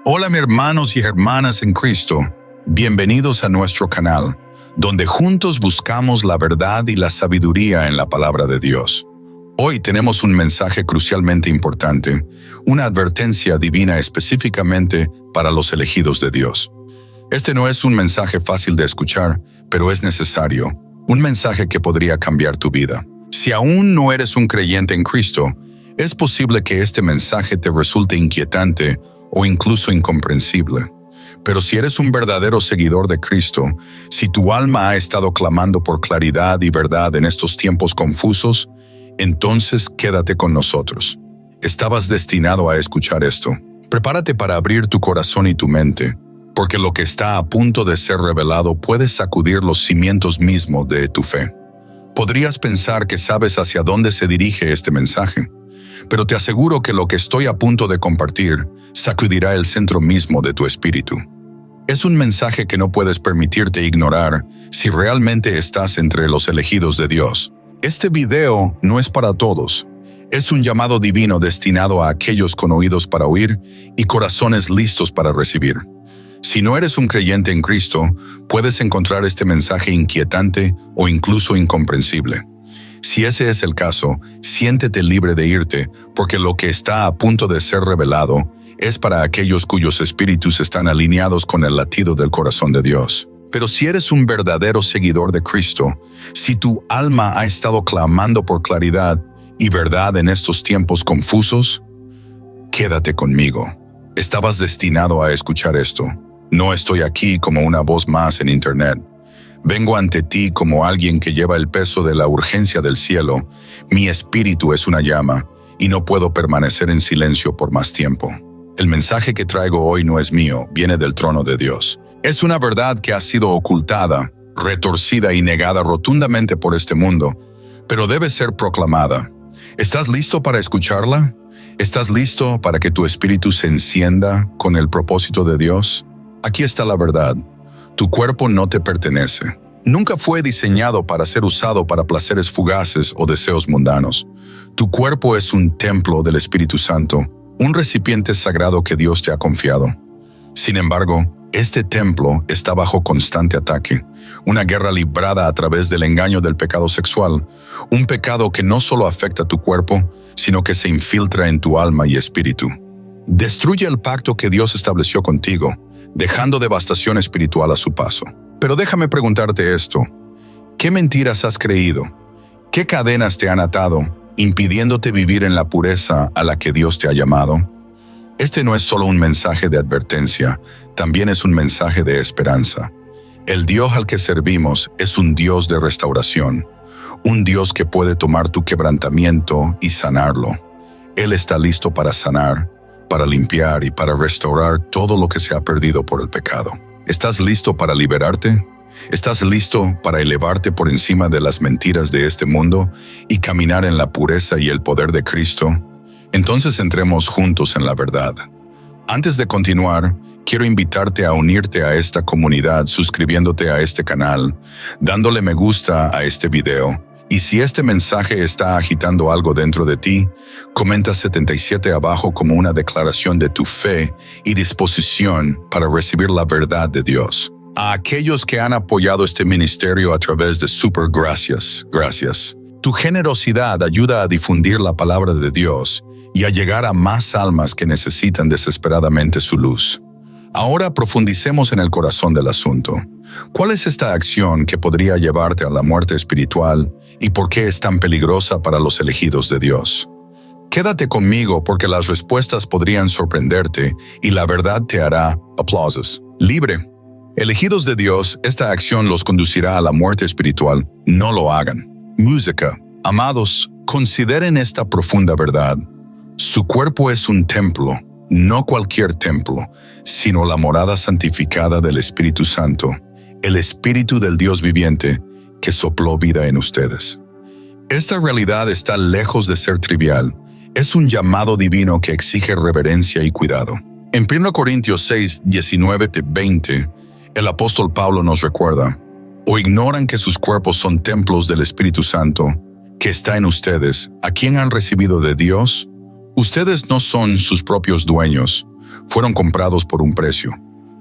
Hola mis hermanos y hermanas en Cristo, bienvenidos a nuestro canal, donde juntos buscamos la verdad y la sabiduría en la palabra de Dios. Hoy tenemos un mensaje crucialmente importante, una advertencia divina específicamente para los elegidos de Dios. Este no es un mensaje fácil de escuchar, pero es necesario, un mensaje que podría cambiar tu vida. Si aún no eres un creyente en Cristo, es posible que este mensaje te resulte inquietante o incluso incomprensible. Pero si eres un verdadero seguidor de Cristo, si tu alma ha estado clamando por claridad y verdad en estos tiempos confusos, entonces quédate con nosotros. Estabas destinado a escuchar esto. Prepárate para abrir tu corazón y tu mente, porque lo que está a punto de ser revelado puede sacudir los cimientos mismos de tu fe. Podrías pensar que sabes hacia dónde se dirige este mensaje, pero te aseguro que lo que estoy a punto de compartir sacudirá el centro mismo de tu espíritu. Es un mensaje que no puedes permitirte ignorar si realmente estás entre los elegidos de Dios. Este video no es para todos. Es un llamado divino destinado a aquellos con oídos para oír y corazones listos para recibir. Si no eres un creyente en Cristo, puedes encontrar este mensaje inquietante o incluso incomprensible. Si ese es el caso, siéntete libre de irte, porque lo que está a punto de ser revelado es para aquellos cuyos espíritus están alineados con el latido del corazón de Dios. Pero si eres un verdadero seguidor de Cristo, si tu alma ha estado clamando por claridad y verdad en estos tiempos confusos, quédate conmigo. Estabas destinado a escuchar esto. No estoy aquí como una voz más en internet. Vengo ante ti como alguien que lleva el peso de la urgencia del cielo. Mi espíritu es una llama y no puedo permanecer en silencio por más tiempo. El mensaje que traigo hoy no es mío, viene del trono de Dios. Es una verdad que ha sido ocultada, retorcida y negada rotundamente por este mundo, pero debe ser proclamada. ¿Estás listo para escucharla? ¿Estás listo para que tu espíritu se encienda con el propósito de Dios? Aquí está la verdad. Tu cuerpo no te pertenece. Nunca fue diseñado para ser usado para placeres fugaces o deseos mundanos. Tu cuerpo es un templo del Espíritu Santo, un recipiente sagrado que Dios te ha confiado. Sin embargo, este templo está bajo constante ataque, una guerra librada a través del engaño del pecado sexual, un pecado que no solo afecta tu cuerpo, sino que se infiltra en tu alma y espíritu. Destruye el pacto que Dios estableció contigo, dejando devastación espiritual a su paso. Pero déjame preguntarte esto. ¿Qué mentiras has creído? ¿Qué cadenas te han atado, impidiéndote vivir en la pureza a la que Dios te ha llamado? Este no es solo un mensaje de advertencia, también es un mensaje de esperanza. El Dios al que servimos es un Dios de restauración, un Dios que puede tomar tu quebrantamiento y sanarlo. Él está listo para sanar, para limpiar y para restaurar todo lo que se ha perdido por el pecado. ¿Estás listo para liberarte? ¿Estás listo para elevarte por encima de las mentiras de este mundo y caminar en la pureza y el poder de Cristo? Entonces entremos juntos en la verdad. Antes de continuar, quiero invitarte a unirte a esta comunidad suscribiéndote a este canal, dándole me gusta a este video. Y si este mensaje está agitando algo dentro de ti, comenta 77 abajo como una declaración de tu fe y disposición para recibir la verdad de Dios. A aquellos que han apoyado este ministerio a través de Super Gracias, gracias. Tu generosidad ayuda a difundir la palabra de Dios y a llegar a más almas que necesitan desesperadamente su luz. Ahora profundicemos en el corazón del asunto. ¿Cuál es esta acción que podría llevarte a la muerte espiritual y por qué es tan peligrosa para los elegidos de Dios? Quédate conmigo porque las respuestas podrían sorprenderte y la verdad te hará, aplausos, libre. Elegidos de Dios, esta acción los conducirá a la muerte espiritual. No lo hagan. Música. Amados, consideren esta profunda verdad. Su cuerpo es un templo, no cualquier templo, sino la morada santificada del Espíritu Santo, el Espíritu del Dios viviente que sopló vida en ustedes. Esta realidad está lejos de ser trivial. Es un llamado divino que exige reverencia y cuidado. En 1 Corintios 6, 19-20, el apóstol Pablo nos recuerda: ¿O ignoran que sus cuerpos son templos del Espíritu Santo, que está en ustedes, a quien han recibido de Dios? Ustedes no son sus propios dueños, fueron comprados por un precio.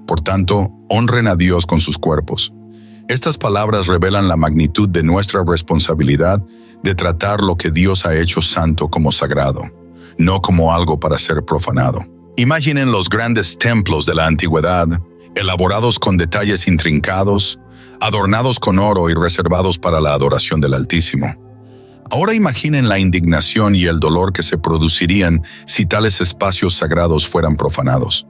Por tanto, honren a Dios con sus cuerpos. Estas palabras revelan la magnitud de nuestra responsabilidad de tratar lo que Dios ha hecho santo como sagrado, no como algo para ser profanado. Imaginen los grandes templos de la antigüedad, elaborados con detalles intrincados, adornados con oro y reservados para la adoración del Altísimo. Ahora imaginen la indignación y el dolor que se producirían si tales espacios sagrados fueran profanados.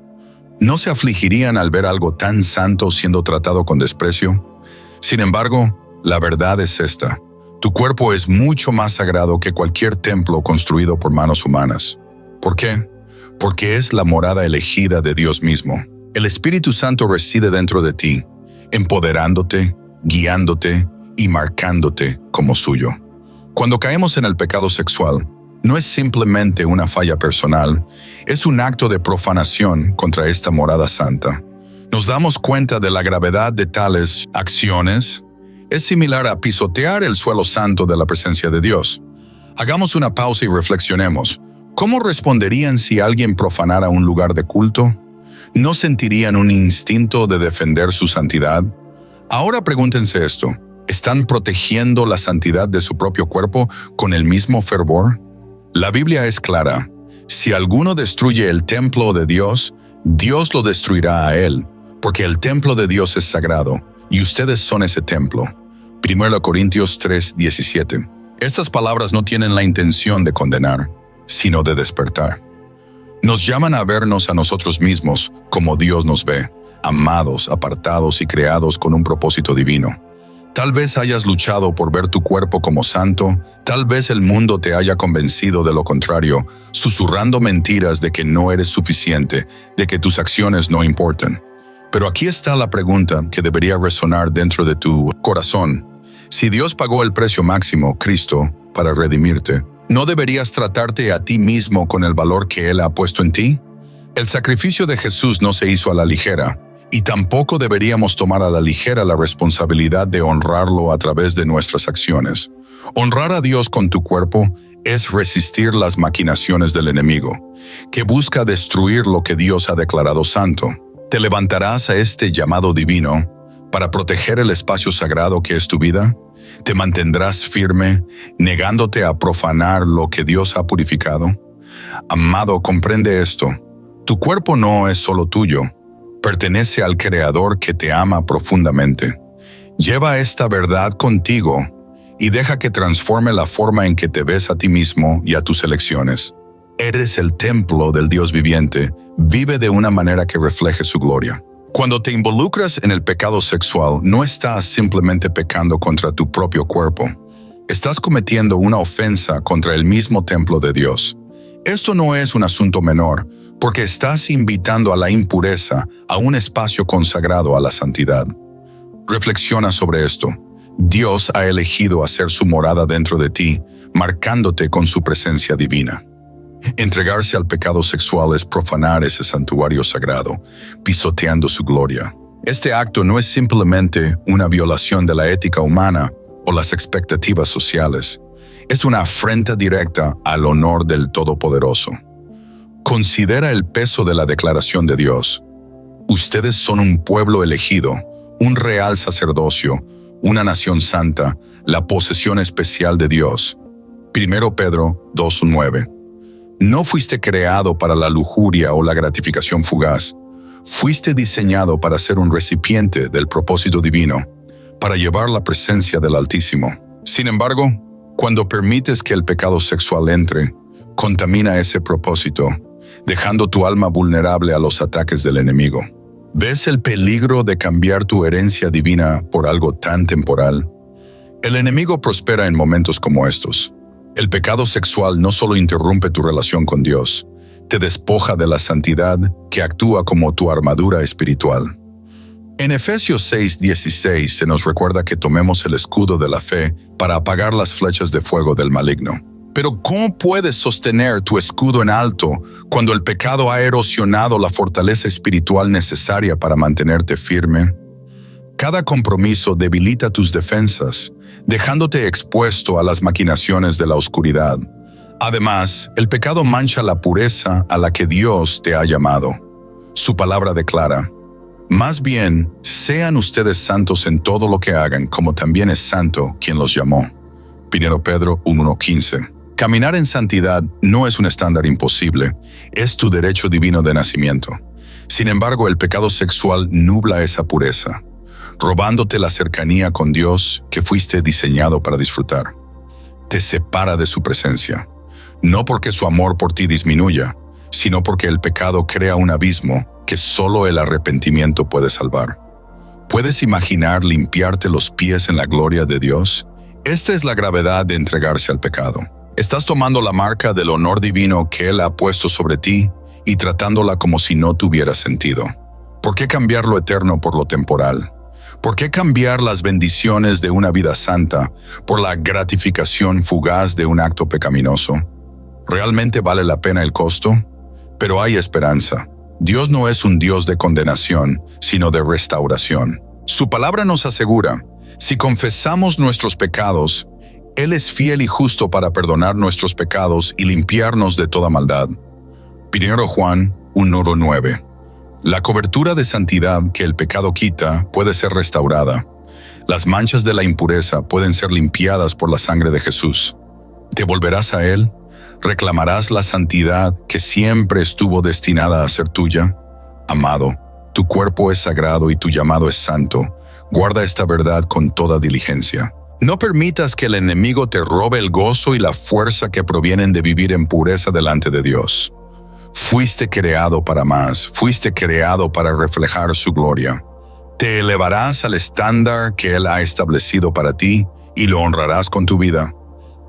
¿No se afligirían al ver algo tan santo siendo tratado con desprecio? Sin embargo, la verdad es esta: tu cuerpo es mucho más sagrado que cualquier templo construido por manos humanas. ¿Por qué? Porque es la morada elegida de Dios mismo. El Espíritu Santo reside dentro de ti, empoderándote, guiándote y marcándote como suyo. Cuando caemos en el pecado sexual, no es simplemente una falla personal, es un acto de profanación contra esta morada santa. Nos damos cuenta de la gravedad de tales acciones. Es similar a pisotear el suelo santo de la presencia de Dios. Hagamos una pausa y reflexionemos. ¿Cómo responderían si alguien profanara un lugar de culto? ¿No sentirían un instinto de defender su santidad? Ahora pregúntense esto: ¿están protegiendo la santidad de su propio cuerpo con el mismo fervor? La Biblia es clara: si alguno destruye el templo de Dios, Dios lo destruirá a él, porque el templo de Dios es sagrado, y ustedes son ese templo. 1 Corintios 3:17. Estas palabras no tienen la intención de condenar, sino de despertar. Nos llaman a vernos a nosotros mismos como Dios nos ve, amados, apartados y creados con un propósito divino. Tal vez hayas luchado por ver tu cuerpo como santo, tal vez el mundo te haya convencido de lo contrario, susurrando mentiras de que no eres suficiente, de que tus acciones no importan. Pero aquí está la pregunta que debería resonar dentro de tu corazón. Si Dios pagó el precio máximo, Cristo, para redimirte, ¿no deberías tratarte a ti mismo con el valor que Él ha puesto en ti? El sacrificio de Jesús no se hizo a la ligera, y tampoco deberíamos tomar a la ligera la responsabilidad de honrarlo a través de nuestras acciones. Honrar a Dios con tu cuerpo es resistir las maquinaciones del enemigo, que busca destruir lo que Dios ha declarado santo. ¿Te levantarás a este llamado divino para proteger el espacio sagrado que es tu vida? ¿Te mantendrás firme, negándote a profanar lo que Dios ha purificado? Amado, comprende esto: tu cuerpo no es solo tuyo, pertenece al Creador que te ama profundamente. Lleva esta verdad contigo y deja que transforme la forma en que te ves a ti mismo y a tus elecciones. Eres el templo del Dios viviente. Vive de una manera que refleje su gloria. Cuando te involucras en el pecado sexual, no estás simplemente pecando contra tu propio cuerpo. Estás cometiendo una ofensa contra el mismo templo de Dios. Esto no es un asunto menor, porque estás invitando a la impureza a un espacio consagrado a la santidad. Reflexiona sobre esto. Dios ha elegido hacer su morada dentro de ti, marcándote con su presencia divina. Entregarse al pecado sexual es profanar ese santuario sagrado, pisoteando su gloria. Este acto no es simplemente una violación de la ética humana o las expectativas sociales. Es una afrenta directa al honor del Todopoderoso. Considera el peso de la declaración de Dios. Ustedes son un pueblo elegido, un real sacerdocio, una nación santa, la posesión especial de Dios. 1 Pedro 2:9. No fuiste creado para la lujuria o la gratificación fugaz. Fuiste diseñado para ser un recipiente del propósito divino, para llevar la presencia del Altísimo. Sin embargo, cuando permites que el pecado sexual entre, contamina ese propósito, dejando tu alma vulnerable a los ataques del enemigo. ¿Ves el peligro de cambiar tu herencia divina por algo tan temporal? El enemigo prospera en momentos como estos. El pecado sexual no solo interrumpe tu relación con Dios, te despoja de la santidad que actúa como tu armadura espiritual. En Efesios 6:16 se nos recuerda que tomemos el escudo de la fe para apagar las flechas de fuego del maligno. Pero ¿cómo puedes sostener tu escudo en alto cuando el pecado ha erosionado la fortaleza espiritual necesaria para mantenerte firme? Cada compromiso debilita tus defensas, dejándote expuesto a las maquinaciones de la oscuridad. Además, el pecado mancha la pureza a la que Dios te ha llamado. Su palabra declara: más bien, sean ustedes santos en todo lo que hagan, como también es santo quien los llamó. 1 Pedro 1:15. Caminar en santidad no es un estándar imposible, es tu derecho divino de nacimiento. Sin embargo, el pecado sexual nubla esa pureza, robándote la cercanía con Dios que fuiste diseñado para disfrutar. Te separa de su presencia, no porque su amor por ti disminuya, sino porque el pecado crea un abismo que solo el arrepentimiento puede salvar. ¿Puedes imaginar limpiarte los pies en la gloria de Dios? Esta es la gravedad de entregarse al pecado. Estás tomando la marca del honor divino que Él ha puesto sobre ti y tratándola como si no tuviera sentido. ¿Por qué cambiar lo eterno por lo temporal? ¿Por qué cambiar las bendiciones de una vida santa por la gratificación fugaz de un acto pecaminoso? ¿Realmente vale la pena el costo? Pero hay esperanza. Dios no es un Dios de condenación, sino de restauración. Su palabra nos asegura: si confesamos nuestros pecados, Él es fiel y justo para perdonar nuestros pecados y limpiarnos de toda maldad. 1 Juan 1:9. La cobertura de santidad que el pecado quita puede ser restaurada. Las manchas de la impureza pueden ser limpiadas por la sangre de Jesús. ¿Te volverás a Él? ¿Reclamarás la santidad que siempre estuvo destinada a ser tuya? Amado, tu cuerpo es sagrado y tu llamado es santo. Guarda esta verdad con toda diligencia. No permitas que el enemigo te robe el gozo y la fuerza que provienen de vivir en pureza delante de Dios. Fuiste creado para más, fuiste creado para reflejar su gloria. Te elevarás al estándar que Él ha establecido para ti y lo honrarás con tu vida.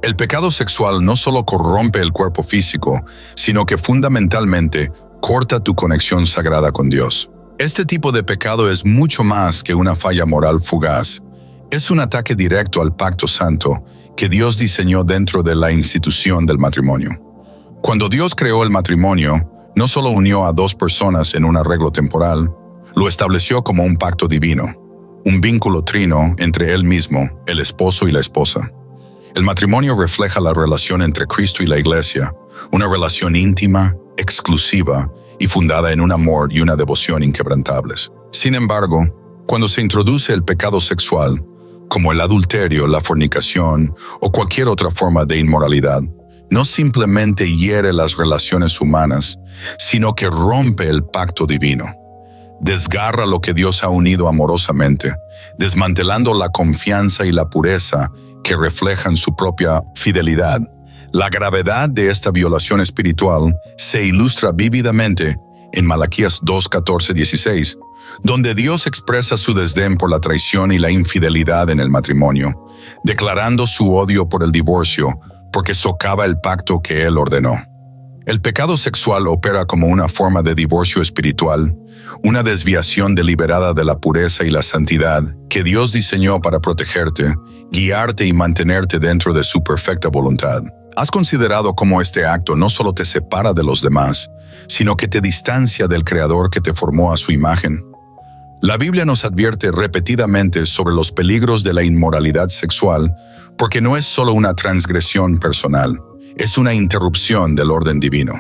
El pecado sexual no solo corrompe el cuerpo físico, sino que fundamentalmente corta tu conexión sagrada con Dios. Este tipo de pecado es mucho más que una falla moral fugaz. Es un ataque directo al pacto santo que Dios diseñó dentro de la institución del matrimonio. Cuando Dios creó el matrimonio, no solo unió a dos personas en un arreglo temporal, lo estableció como un pacto divino, un vínculo trino entre Él mismo, el esposo y la esposa. El matrimonio refleja la relación entre Cristo y la Iglesia, una relación íntima, exclusiva y fundada en un amor y una devoción inquebrantables. Sin embargo, cuando se introduce el pecado sexual, como el adulterio, la fornicación o cualquier otra forma de inmoralidad, no simplemente hiere las relaciones humanas, sino que rompe el pacto divino. Desgarra lo que Dios ha unido amorosamente, desmantelando la confianza y la pureza que reflejan su propia fidelidad. La gravedad de esta violación espiritual se ilustra vívidamente en Malaquías 2:14-16, donde Dios expresa su desdén por la traición y la infidelidad en el matrimonio, declarando su odio por el divorcio, porque socava el pacto que Él ordenó. El pecado sexual opera como una forma de divorcio espiritual, una desviación deliberada de la pureza y la santidad que Dios diseñó para protegerte, guiarte y mantenerte dentro de su perfecta voluntad. ¿Has considerado cómo este acto no solo te separa de los demás, sino que te distancia del Creador que te formó a su imagen? La Biblia nos advierte repetidamente sobre los peligros de la inmoralidad sexual, porque no es solo una transgresión personal, es una interrupción del orden divino.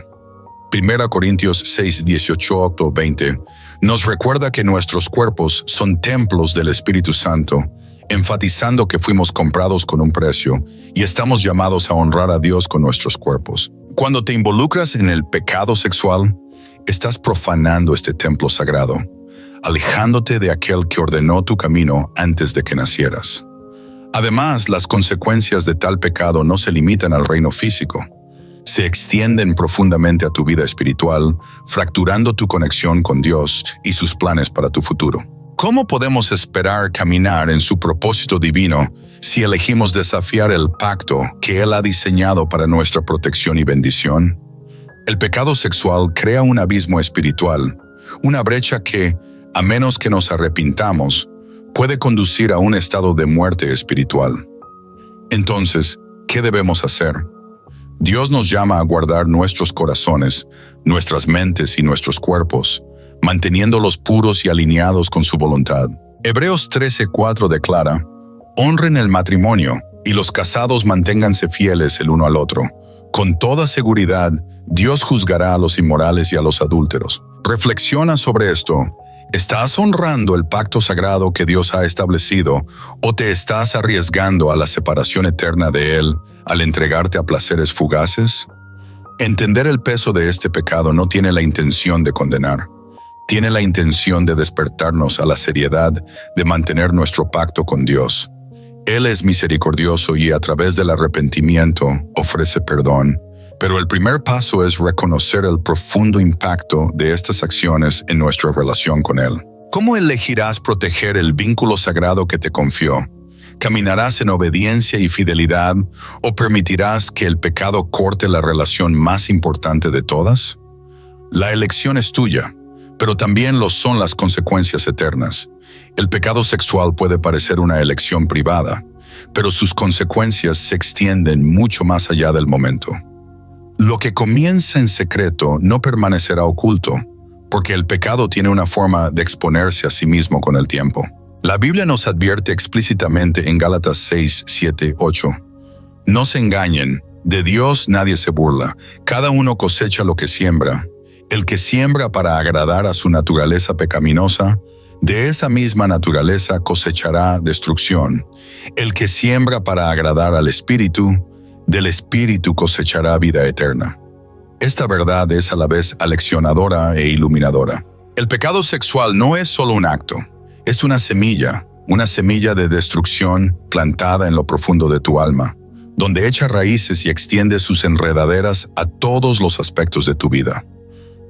1 Corintios 6:18-20 nos recuerda que nuestros cuerpos son templos del Espíritu Santo, enfatizando que fuimos comprados con un precio y estamos llamados a honrar a Dios con nuestros cuerpos. Cuando te involucras en el pecado sexual, estás profanando este templo sagrado, alejándote de aquel que ordenó tu camino antes de que nacieras. Además, las consecuencias de tal pecado no se limitan al reino físico. Se extienden profundamente a tu vida espiritual, fracturando tu conexión con Dios y sus planes para tu futuro. ¿Cómo podemos esperar caminar en su propósito divino si elegimos desafiar el pacto que Él ha diseñado para nuestra protección y bendición? El pecado sexual crea un abismo espiritual, una brecha que, a menos que nos arrepintamos, puede conducir a un estado de muerte espiritual. Entonces, ¿qué debemos hacer? Dios nos llama a guardar nuestros corazones, nuestras mentes y nuestros cuerpos, manteniéndolos puros y alineados con su voluntad. Hebreos 13:4 declara: honren el matrimonio y los casados manténganse fieles el uno al otro, con toda seguridad, Dios juzgará a los inmorales y a los adúlteros. Reflexiona sobre esto. ¿Estás honrando el pacto sagrado que Dios ha establecido o te estás arriesgando a la separación eterna de Él al entregarte a placeres fugaces? Entender el peso de este pecado no tiene la intención de condenar. Tiene la intención de despertarnos a la seriedad de mantener nuestro pacto con Dios. Él es misericordioso y a través del arrepentimiento ofrece perdón. Pero el primer paso es reconocer el profundo impacto de estas acciones en nuestra relación con Él. ¿Cómo elegirás proteger el vínculo sagrado que te confió? ¿Caminarás en obediencia y fidelidad o permitirás que el pecado corte la relación más importante de todas? La elección es tuya, pero también lo son las consecuencias eternas. El pecado sexual puede parecer una elección privada, pero sus consecuencias se extienden mucho más allá del momento. Lo que comienza en secreto no permanecerá oculto, porque el pecado tiene una forma de exponerse a sí mismo con el tiempo. La Biblia nos advierte explícitamente en Gálatas 6, 7, 8. No se engañen, de Dios nadie se burla, cada uno cosecha lo que siembra. El que siembra para agradar a su naturaleza pecaminosa, de esa misma naturaleza cosechará destrucción. El que siembra para agradar al Espíritu, del Espíritu cosechará vida eterna. Esta verdad es a la vez aleccionadora e iluminadora. El pecado sexual no es solo un acto, es una semilla de destrucción plantada en lo profundo de tu alma, donde echa raíces y extiende sus enredaderas a todos los aspectos de tu vida.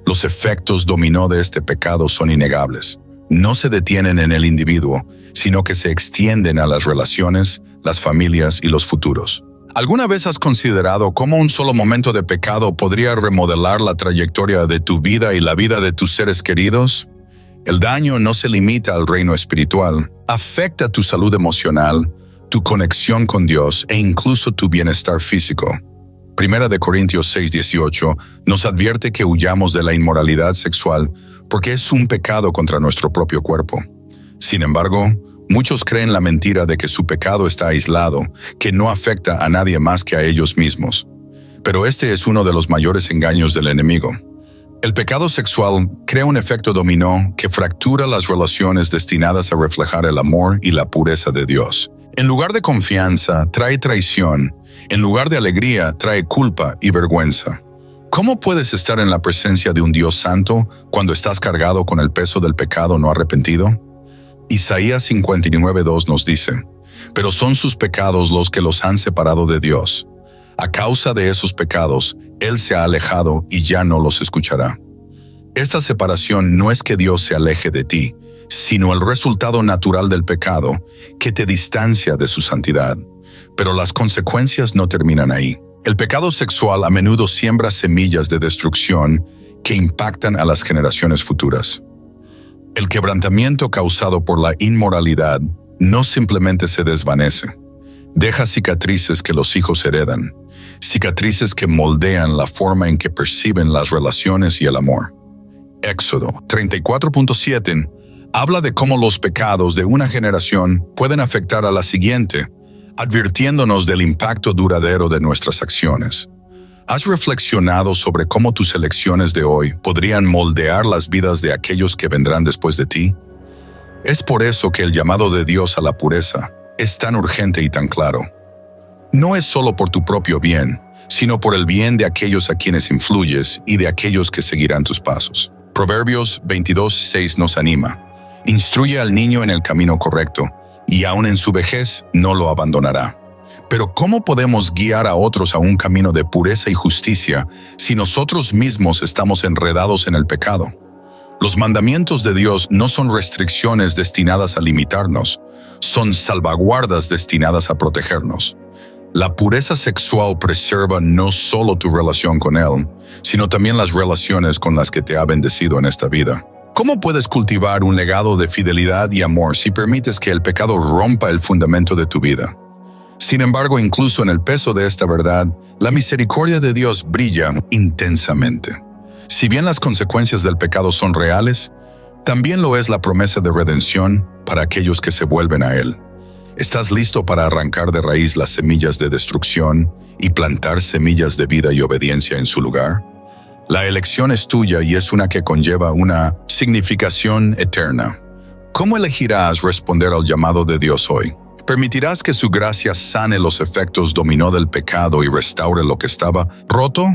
Los efectos dominó de este pecado son innegables. No se detienen en el individuo, sino que se extienden a las relaciones, las familias y los futuros. ¿Alguna vez has considerado cómo un solo momento de pecado podría remodelar la trayectoria de tu vida y la vida de tus seres queridos? El daño no se limita al reino espiritual, afecta tu salud emocional, tu conexión con Dios e incluso tu bienestar físico. Primera de Corintios 6:18 nos advierte que huyamos de la inmoralidad sexual porque es un pecado contra nuestro propio cuerpo. Sin embargo, muchos creen la mentira de que su pecado está aislado, que no afecta a nadie más que a ellos mismos. Pero este es uno de los mayores engaños del enemigo. El pecado sexual crea un efecto dominó que fractura las relaciones destinadas a reflejar el amor y la pureza de Dios. En lugar de confianza, trae traición. En lugar de alegría, trae culpa y vergüenza. ¿Cómo puedes estar en la presencia de un Dios santo cuando estás cargado con el peso del pecado no arrepentido? Isaías 59:2 nos dice, pero son sus pecados los que los han separado de Dios. A causa de esos pecados, Él se ha alejado y ya no los escuchará. Esta separación no es que Dios se aleje de ti, sino el resultado natural del pecado, que te distancia de su santidad. Pero las consecuencias no terminan ahí. El pecado sexual a menudo siembra semillas de destrucción que impactan a las generaciones futuras. El quebrantamiento causado por la inmoralidad no simplemente se desvanece. Deja cicatrices que los hijos heredan, cicatrices que moldean la forma en que perciben las relaciones y el amor. Éxodo 34:7 habla de cómo los pecados de una generación pueden afectar a la siguiente, advirtiéndonos del impacto duradero de nuestras acciones. ¿Has reflexionado sobre cómo tus elecciones de hoy podrían moldear las vidas de aquellos que vendrán después de ti? Es por eso que el llamado de Dios a la pureza es tan urgente y tan claro. No es solo por tu propio bien, sino por el bien de aquellos a quienes influyes y de aquellos que seguirán tus pasos. Proverbios 22:6 nos anima. Instruye al niño en el camino correcto, y aun en su vejez no lo abandonará. Pero ¿cómo podemos guiar a otros a un camino de pureza y justicia si nosotros mismos estamos enredados en el pecado? Los mandamientos de Dios no son restricciones destinadas a limitarnos, son salvaguardas destinadas a protegernos. La pureza sexual preserva no solo tu relación con Él, sino también las relaciones con las que te ha bendecido en esta vida. ¿Cómo puedes cultivar un legado de fidelidad y amor si permites que el pecado rompa el fundamento de tu vida? Sin embargo, incluso en el peso de esta verdad, la misericordia de Dios brilla intensamente. Si bien las consecuencias del pecado son reales, también lo es la promesa de redención para aquellos que se vuelven a Él. ¿Estás listo para arrancar de raíz las semillas de destrucción y plantar semillas de vida y obediencia en su lugar? La elección es tuya y es una que conlleva una significación eterna. ¿Cómo elegirás responder al llamado de Dios hoy? ¿Permitirás que su gracia sane los efectos dominó del pecado y restaure lo que estaba roto?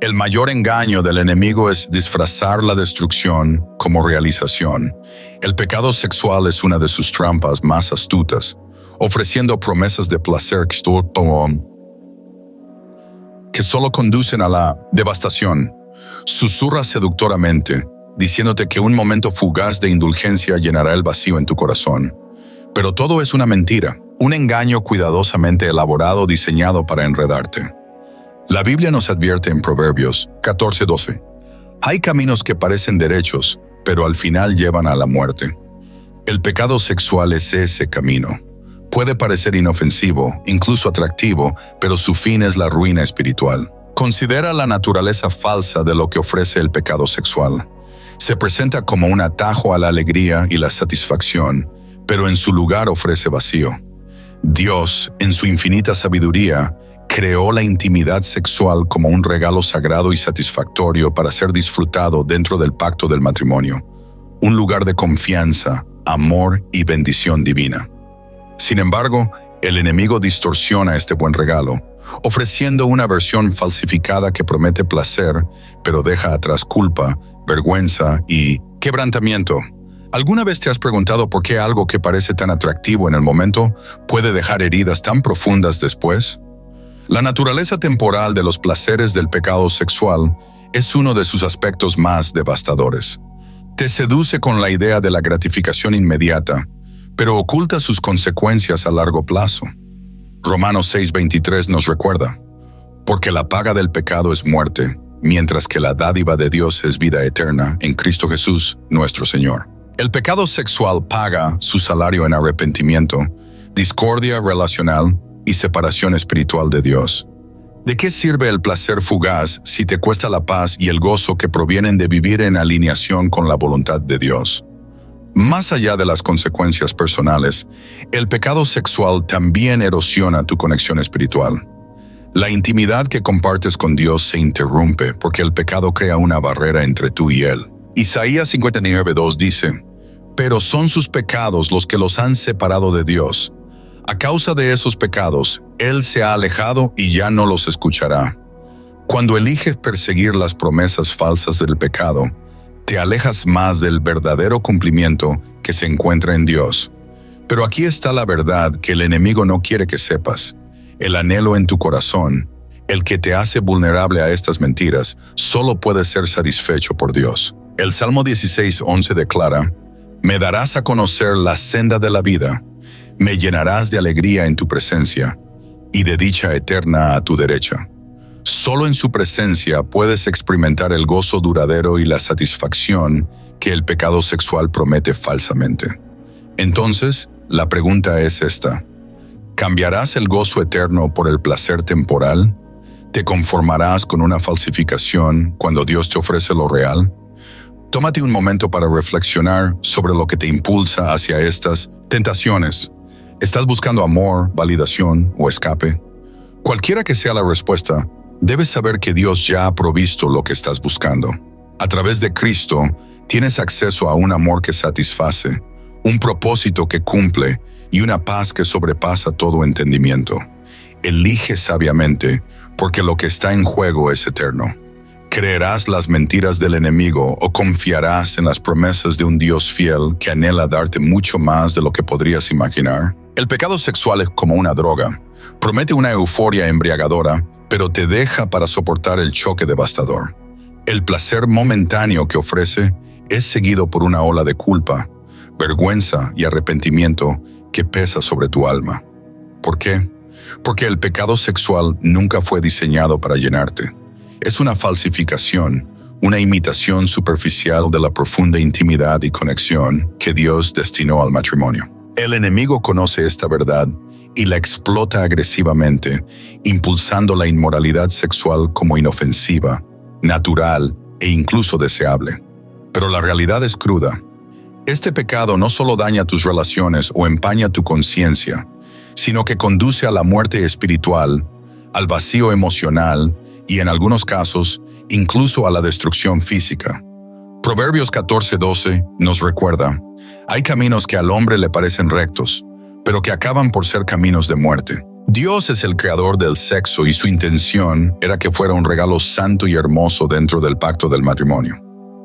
El mayor engaño del enemigo es disfrazar la destrucción como realización. El pecado sexual es una de sus trampas más astutas, ofreciendo promesas de placer que solo conducen a la devastación. Susurra seductoramente, diciéndote que un momento fugaz de indulgencia llenará el vacío en tu corazón. Pero todo es una mentira, un engaño cuidadosamente elaborado diseñado para enredarte. La Biblia nos advierte en Proverbios 14:12. Hay caminos que parecen derechos, pero al final llevan a la muerte. El pecado sexual es ese camino. Puede parecer inofensivo, incluso atractivo, pero su fin es la ruina espiritual. Considera la naturaleza falsa de lo que ofrece el pecado sexual. Se presenta como un atajo a la alegría y la satisfacción, pero en su lugar ofrece vacío. Dios, en su infinita sabiduría, creó la intimidad sexual como un regalo sagrado y satisfactorio para ser disfrutado dentro del pacto del matrimonio, un lugar de confianza, amor y bendición divina. Sin embargo, el enemigo distorsiona este buen regalo, ofreciendo una versión falsificada que promete placer, pero deja atrás culpa, vergüenza y quebrantamiento. ¿Alguna vez te has preguntado por qué algo que parece tan atractivo en el momento puede dejar heridas tan profundas después? La naturaleza temporal de los placeres del pecado sexual es uno de sus aspectos más devastadores. Te seduce con la idea de la gratificación inmediata, pero oculta sus consecuencias a largo plazo. Romanos 6:23 nos recuerda, porque la paga del pecado es muerte, mientras que la dádiva de Dios es vida eterna en Cristo Jesús, nuestro Señor. El pecado sexual paga su salario en arrepentimiento, discordia relacional y separación espiritual de Dios. ¿De qué sirve el placer fugaz si te cuesta la paz y el gozo que provienen de vivir en alineación con la voluntad de Dios? Más allá de las consecuencias personales, el pecado sexual también erosiona tu conexión espiritual. La intimidad que compartes con Dios se interrumpe porque el pecado crea una barrera entre tú y Él. Isaías 59:2 dice, «Pero son sus pecados los que los han separado de Dios. A causa de esos pecados, Él se ha alejado y ya no los escuchará». Cuando eliges perseguir las promesas falsas del pecado, te alejas más del verdadero cumplimiento que se encuentra en Dios. Pero aquí está la verdad que el enemigo no quiere que sepas. El anhelo en tu corazón, el que te hace vulnerable a estas mentiras, solo puede ser satisfecho por Dios. El Salmo 16:11 declara, «Me darás a conocer la senda de la vida, me llenarás de alegría en tu presencia, y de dicha eterna a tu derecha». Solo en su presencia puedes experimentar el gozo duradero y la satisfacción que el pecado sexual promete falsamente. Entonces, la pregunta es esta: ¿cambiarás el gozo eterno por el placer temporal? ¿Te conformarás con una falsificación cuando Dios te ofrece lo real? Tómate un momento para reflexionar sobre lo que te impulsa hacia estas tentaciones. ¿Estás buscando amor, validación o escape? Cualquiera que sea la respuesta, debes saber que Dios ya ha provisto lo que estás buscando. A través de Cristo, tienes acceso a un amor que satisface, un propósito que cumple y una paz que sobrepasa todo entendimiento. Elige sabiamente, porque lo que está en juego es eterno. ¿Creerás las mentiras del enemigo o confiarás en las promesas de un Dios fiel que anhela darte mucho más de lo que podrías imaginar? El pecado sexual es como una droga. Promete una euforia embriagadora, pero te deja para soportar el choque devastador. El placer momentáneo que ofrece es seguido por una ola de culpa, vergüenza y arrepentimiento que pesa sobre tu alma. ¿Por qué? Porque el pecado sexual nunca fue diseñado para llenarte. Es una falsificación, una imitación superficial de la profunda intimidad y conexión que Dios destinó al matrimonio. El enemigo conoce esta verdad y la explota agresivamente, impulsando la inmoralidad sexual como inofensiva, natural e incluso deseable. Pero la realidad es cruda. Este pecado no solo daña tus relaciones o empaña tu conciencia, sino que conduce a la muerte espiritual, al vacío emocional y, en algunos casos, incluso a la destrucción física. Proverbios 14:12 nos recuerda, hay caminos que al hombre le parecen rectos, pero que acaban por ser caminos de muerte. Dios es el creador del sexo y su intención era que fuera un regalo santo y hermoso dentro del pacto del matrimonio.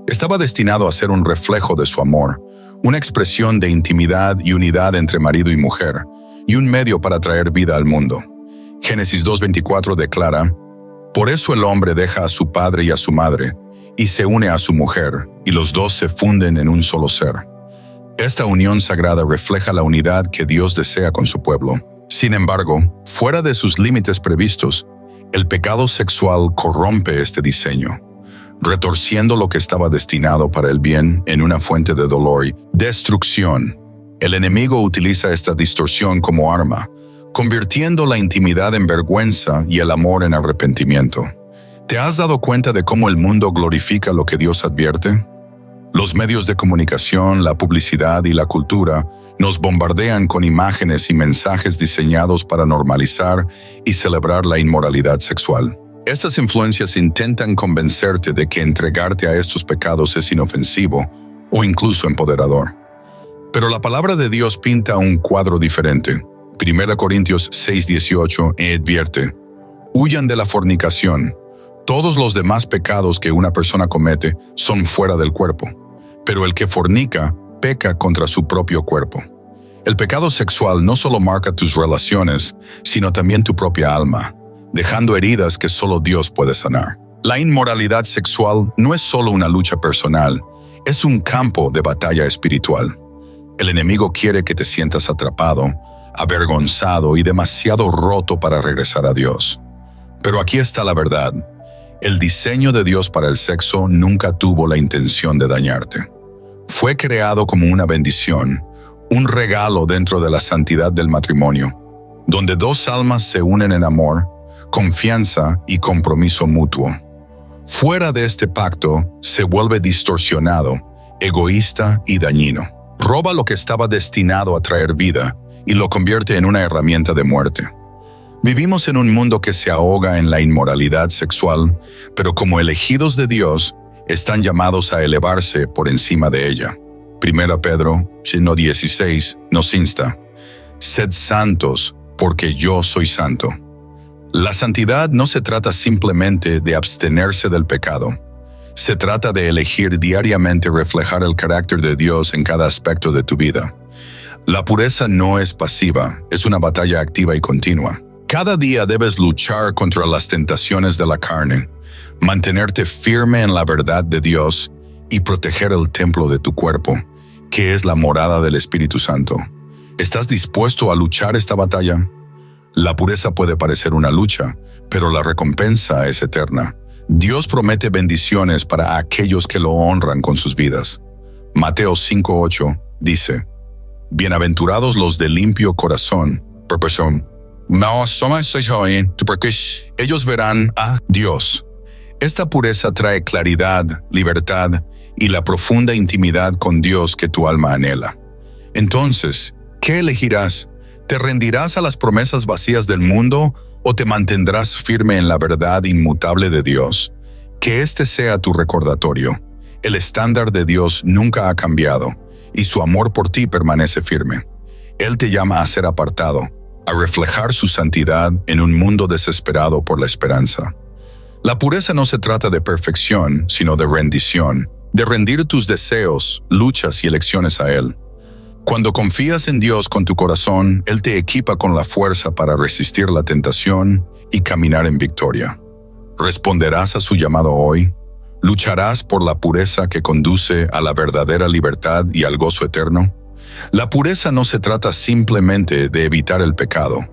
Estaba destinado a ser un reflejo de su amor, una expresión de intimidad y unidad entre marido y mujer, y un medio para traer vida al mundo. Génesis 2:24 declara, por eso el hombre deja a su padre y a su madre, y se une a su mujer, y los dos se funden en un solo ser. Esta unión sagrada refleja la unidad que Dios desea con su pueblo. Sin embargo, fuera de sus límites previstos, el pecado sexual corrompe este diseño, retorciendo lo que estaba destinado para el bien en una fuente de dolor y destrucción. El enemigo utiliza esta distorsión como arma, convirtiendo la intimidad en vergüenza y el amor en arrepentimiento. ¿Te has dado cuenta de cómo el mundo glorifica lo que Dios advierte? Los medios de comunicación, la publicidad y la cultura nos bombardean con imágenes y mensajes diseñados para normalizar y celebrar la inmoralidad sexual. Estas influencias intentan convencerte de que entregarte a estos pecados es inofensivo o incluso empoderador. Pero la palabra de Dios pinta un cuadro diferente. 1 Corintios 6:18 advierte, huyan de la fornicación. Todos los demás pecados que una persona comete son fuera del cuerpo, pero el que fornica peca contra su propio cuerpo. El pecado sexual no solo marca tus relaciones, sino también tu propia alma, dejando heridas que solo Dios puede sanar. La inmoralidad sexual no es solo una lucha personal, es un campo de batalla espiritual. El enemigo quiere que te sientas atrapado, avergonzado y demasiado roto para regresar a Dios. Pero aquí está la verdad. El diseño de Dios para el sexo nunca tuvo la intención de dañarte. Fue creado como una bendición, un regalo dentro de la santidad del matrimonio, donde dos almas se unen en amor, confianza y compromiso mutuo. Fuera de este pacto, se vuelve distorsionado, egoísta y dañino. Roba lo que estaba destinado a traer vida y lo convierte en una herramienta de muerte. Vivimos en un mundo que se ahoga en la inmoralidad sexual, pero como elegidos de Dios, están llamados a elevarse por encima de ella. 1 Pedro 1:16 nos insta, sed santos, porque yo soy santo. La santidad no se trata simplemente de abstenerse del pecado. Se trata de elegir diariamente reflejar el carácter de Dios en cada aspecto de tu vida. La pureza no es pasiva, es una batalla activa y continua. Cada día debes luchar contra las tentaciones de la carne, mantenerte firme en la verdad de Dios y proteger el templo de tu cuerpo, que es la morada del Espíritu Santo. ¿Estás dispuesto a luchar esta batalla? La pureza puede parecer una lucha, pero la recompensa es eterna. Dios promete bendiciones para aquellos que lo honran con sus vidas. Mateo 5:8 dice, bienaventurados los de limpio corazón, porque ellos verán a Dios. Esta pureza trae claridad, libertad y la profunda intimidad con Dios que tu alma anhela. Entonces, ¿qué elegirás? ¿Te rendirás a las promesas vacías del mundo o te mantendrás firme en la verdad inmutable de Dios? Que este sea tu recordatorio. El estándar de Dios nunca ha cambiado y su amor por ti permanece firme. Él te llama a ser apartado, a reflejar su santidad en un mundo desesperado por la esperanza. La pureza no se trata de perfección, sino de rendición, de rendir tus deseos, luchas y elecciones a Él. Cuando confías en Dios con tu corazón, Él te equipa con la fuerza para resistir la tentación y caminar en victoria. ¿Responderás a su llamado hoy? ¿Lucharás por la pureza que conduce a la verdadera libertad y al gozo eterno? La pureza no se trata simplemente de evitar el pecado.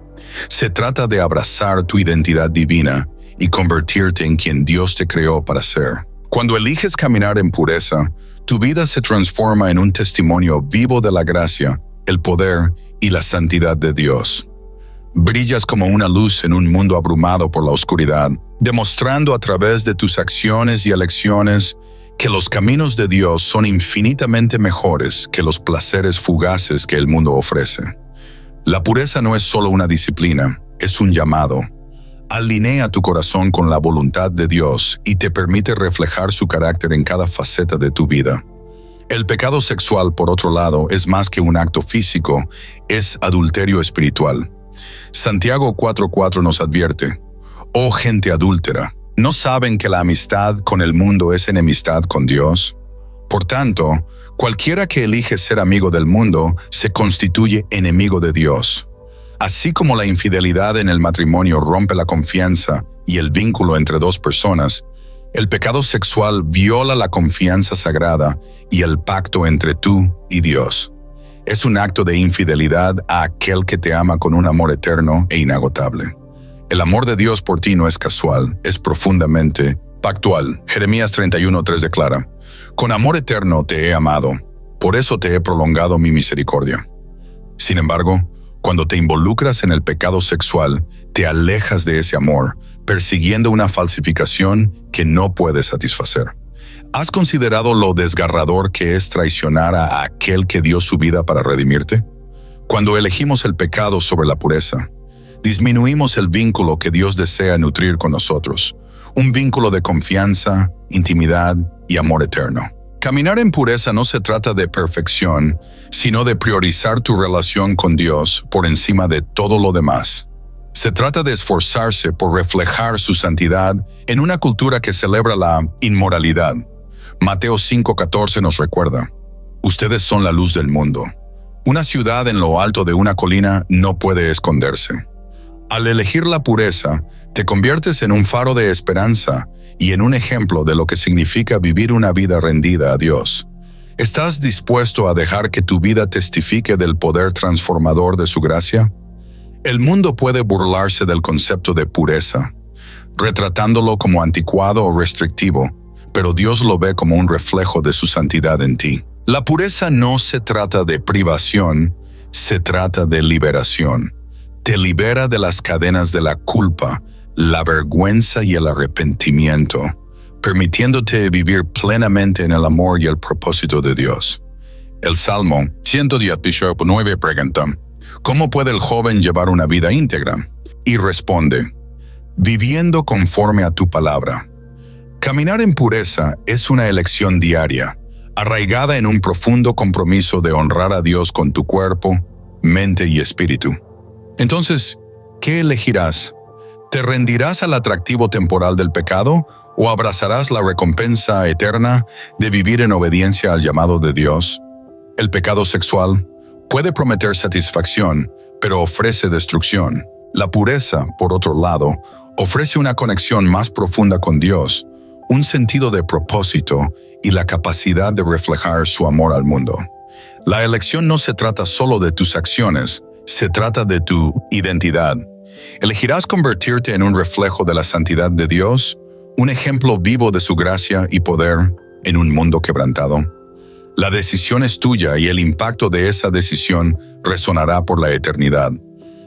Se trata de abrazar tu identidad divina y convertirte en quien Dios te creó para ser. Cuando eliges caminar en pureza, tu vida se transforma en un testimonio vivo de la gracia, el poder y la santidad de Dios. Brillas como una luz en un mundo abrumado por la oscuridad, demostrando a través de tus acciones y elecciones que los caminos de Dios son infinitamente mejores que los placeres fugaces que el mundo ofrece. La pureza no es solo una disciplina, es un llamado. Alinea tu corazón con la voluntad de Dios y te permite reflejar su carácter en cada faceta de tu vida. El pecado sexual, por otro lado, es más que un acto físico, es adulterio espiritual. Santiago 4:4 nos advierte: «Oh gente adúltera, ¿no saben que la amistad con el mundo es enemistad con Dios? Por tanto, cualquiera que elige ser amigo del mundo se constituye enemigo de Dios». Así como la infidelidad en el matrimonio rompe la confianza y el vínculo entre dos personas, el pecado sexual viola la confianza sagrada y el pacto entre tú y Dios. Es un acto de infidelidad a aquel que te ama con un amor eterno e inagotable. El amor de Dios por ti no es casual, es profundamente pactual. Jeremías 31:3 declara: «Con amor eterno te he amado, por eso te he prolongado mi misericordia». Sin embargo, cuando te involucras en el pecado sexual, te alejas de ese amor, persiguiendo una falsificación que no puedes satisfacer. ¿Has considerado lo desgarrador que es traicionar a aquel que dio su vida para redimirte? Cuando elegimos el pecado sobre la pureza, disminuimos el vínculo que Dios desea nutrir con nosotros, un vínculo de confianza, intimidad y amor eterno. Caminar en pureza no se trata de perfección, sino de priorizar tu relación con Dios por encima de todo lo demás. Se trata de esforzarse por reflejar su santidad en una cultura que celebra la inmoralidad. Mateo 5:14 nos recuerda: «Ustedes son la luz del mundo. Una ciudad en lo alto de una colina no puede esconderse». Al elegir la pureza, te conviertes en un faro de esperanza y en un ejemplo de lo que significa vivir una vida rendida a Dios. ¿Estás dispuesto a dejar que tu vida testifique del poder transformador de su gracia? El mundo puede burlarse del concepto de pureza, retratándolo como anticuado o restrictivo, pero Dios lo ve como un reflejo de su santidad en ti. La pureza no se trata de privación, se trata de liberación. Te libera de las cadenas de la culpa, la vergüenza y el arrepentimiento, permitiéndote vivir plenamente en el amor y el propósito de Dios. El Salmo 119 pregunta: ¿cómo puede el joven llevar una vida íntegra? Y responde: viviendo conforme a tu palabra. Caminar en pureza es una elección diaria, arraigada en un profundo compromiso de honrar a Dios con tu cuerpo, mente y espíritu. Entonces, ¿qué elegirás? ¿Te rendirás al atractivo temporal del pecado o abrazarás la recompensa eterna de vivir en obediencia al llamado de Dios? El pecado sexual puede prometer satisfacción, pero ofrece destrucción. La pureza, por otro lado, ofrece una conexión más profunda con Dios, un sentido de propósito y la capacidad de reflejar su amor al mundo. La elección no se trata solo de tus acciones, se trata de tu identidad. ¿Elegirás convertirte en un reflejo de la santidad de Dios, un ejemplo vivo de su gracia y poder en un mundo quebrantado? La decisión es tuya y el impacto de esa decisión resonará por la eternidad.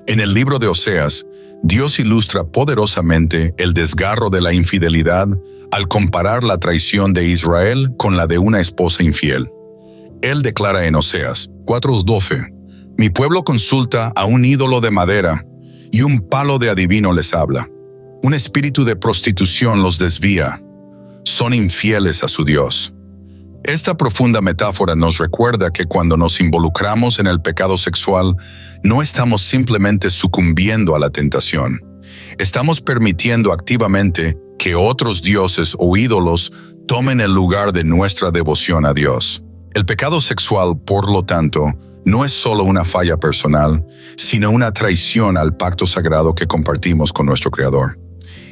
En el libro de Oseas, Dios ilustra poderosamente el desgarro de la infidelidad al comparar la traición de Israel con la de una esposa infiel. Él declara en Oseas 4:12: «Mi pueblo consulta a un ídolo de madera, y un palo de adivino les habla. Un espíritu de prostitución los desvía. Son infieles a su Dios». Esta profunda metáfora nos recuerda que cuando nos involucramos en el pecado sexual, no estamos simplemente sucumbiendo a la tentación. Estamos permitiendo activamente que otros dioses o ídolos tomen el lugar de nuestra devoción a Dios. El pecado sexual, por lo tanto, no es solo una falla personal, sino una traición al pacto sagrado que compartimos con nuestro Creador.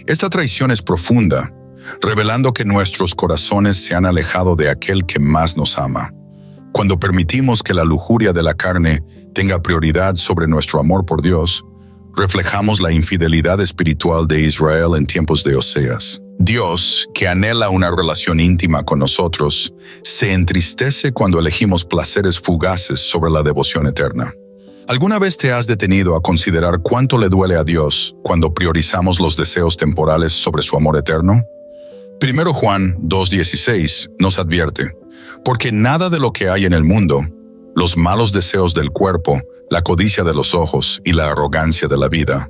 Esta traición es profunda, revelando que nuestros corazones se han alejado de aquel que más nos ama. Cuando permitimos que la lujuria de la carne tenga prioridad sobre nuestro amor por Dios, reflejamos la infidelidad espiritual de Israel en tiempos de Oseas. Dios, que anhela una relación íntima con nosotros, se entristece cuando elegimos placeres fugaces sobre la devoción eterna. ¿Alguna vez te has detenido a considerar cuánto le duele a Dios cuando priorizamos los deseos temporales sobre su amor eterno? 1 Juan 2:16 nos advierte: «Porque nada de lo que hay en el mundo, los malos deseos del cuerpo, la codicia de los ojos y la arrogancia de la vida,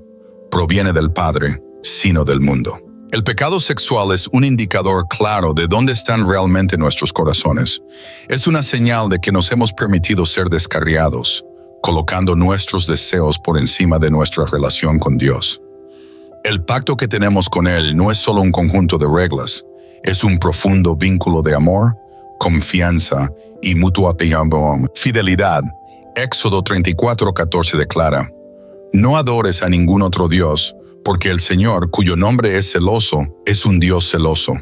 proviene del Padre, sino del mundo. El pecado sexual es un indicador claro de dónde están realmente nuestros corazones. Es una señal de que nos hemos permitido ser descarriados, colocando nuestros deseos por encima de nuestra relación con Dios. El pacto que tenemos con Él no es solo un conjunto de reglas, es un profundo vínculo de amor, confianza y mutua fidelidad. Éxodo 34:14 declara: No adores a ningún otro Dios, porque el Señor, cuyo nombre es celoso, es un Dios celoso.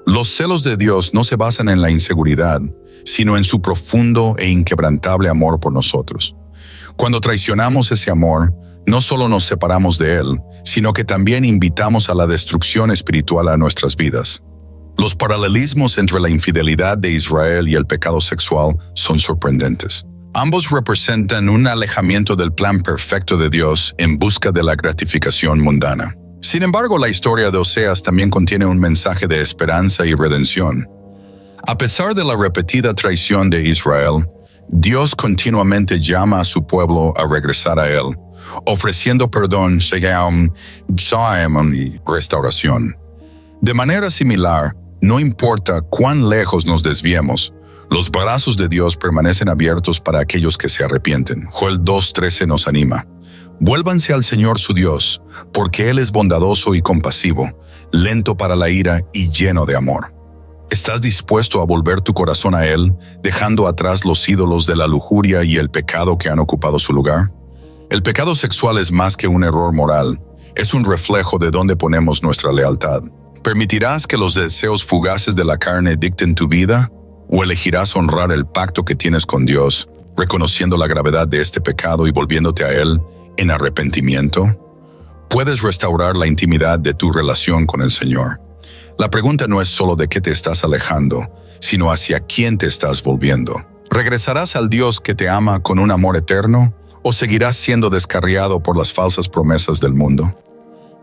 Los celos de Dios no se basan en la inseguridad, sino en su profundo e inquebrantable amor por nosotros. Cuando traicionamos ese amor, no solo nos separamos de Él, sino que también invitamos a la destrucción espiritual a nuestras vidas. Los paralelismos entre la infidelidad de Israel y el pecado sexual son sorprendentes. Ambos representan un alejamiento del plan perfecto de Dios en busca de la gratificación mundana. Sin embargo, la historia de Oseas también contiene un mensaje de esperanza y redención. A pesar de la repetida traición de Israel, Dios continuamente llama a su pueblo a regresar a Él, ofreciendo perdón, y restauración. De manera similar, no importa cuán lejos nos desviemos, los brazos de Dios permanecen abiertos para aquellos que se arrepienten. Joel 2:13 nos anima: Vuélvanse al Señor su Dios, porque Él es bondadoso y compasivo, lento para la ira y lleno de amor. ¿Estás dispuesto a volver tu corazón a Él, dejando atrás los ídolos de la lujuria y el pecado que han ocupado su lugar? El pecado sexual es más que un error moral, es un reflejo de dónde ponemos nuestra lealtad. ¿Permitirás que los deseos fugaces de la carne dicten tu vida? ¿O elegirás honrar el pacto que tienes con Dios, reconociendo la gravedad de este pecado y volviéndote a Él en arrepentimiento? Puedes restaurar la intimidad de tu relación con el Señor. La pregunta no es solo de qué te estás alejando, sino hacia quién te estás volviendo. ¿Regresarás al Dios que te ama con un amor eterno, o seguirás siendo descarriado por las falsas promesas del mundo?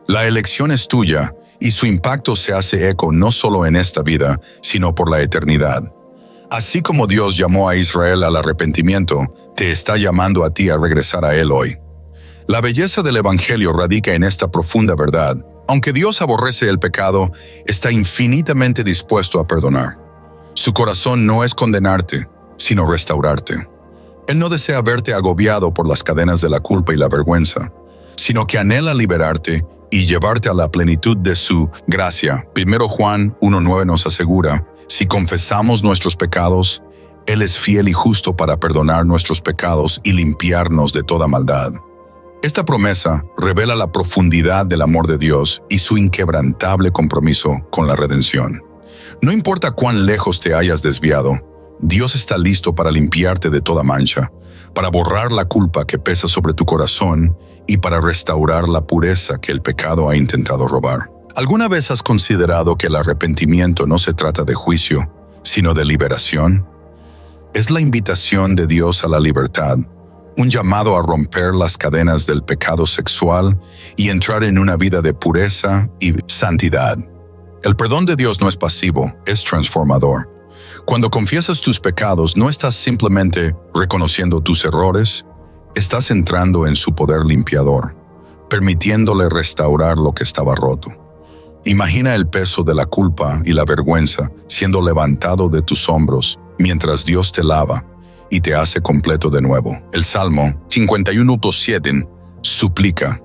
La elección es tuya, y su impacto se hace eco no solo en esta vida, sino por la eternidad. Así como Dios llamó a Israel al arrepentimiento, te está llamando a ti a regresar a Él hoy. La belleza del Evangelio radica en esta profunda verdad. Aunque Dios aborrece el pecado, está infinitamente dispuesto a perdonar. Su corazón no es condenarte, sino restaurarte. Él no desea verte agobiado por las cadenas de la culpa y la vergüenza, sino que anhela liberarte y llevarte a la plenitud de su gracia. 1 Juan 1:9 nos asegura: si confesamos nuestros pecados, Él es fiel y justo para perdonar nuestros pecados y limpiarnos de toda maldad. Esta promesa revela la profundidad del amor de Dios y su inquebrantable compromiso con la redención. No importa cuán lejos te hayas desviado, Dios está listo para limpiarte de toda mancha, para borrar la culpa que pesa sobre tu corazón y para restaurar la pureza que el pecado ha intentado robar. ¿Alguna vez has considerado que el arrepentimiento no se trata de juicio, sino de liberación? Es la invitación de Dios a la libertad, un llamado a romper las cadenas del pecado sexual y entrar en una vida de pureza y santidad. El perdón de Dios no es pasivo, es transformador. Cuando confiesas tus pecados, no estás simplemente reconociendo tus errores, estás entrando en su poder limpiador, permitiéndole restaurar lo que estaba roto. Imagina el peso de la culpa y la vergüenza siendo levantado de tus hombros mientras Dios te lava y te hace completo de nuevo. El Salmo 51:7 suplica: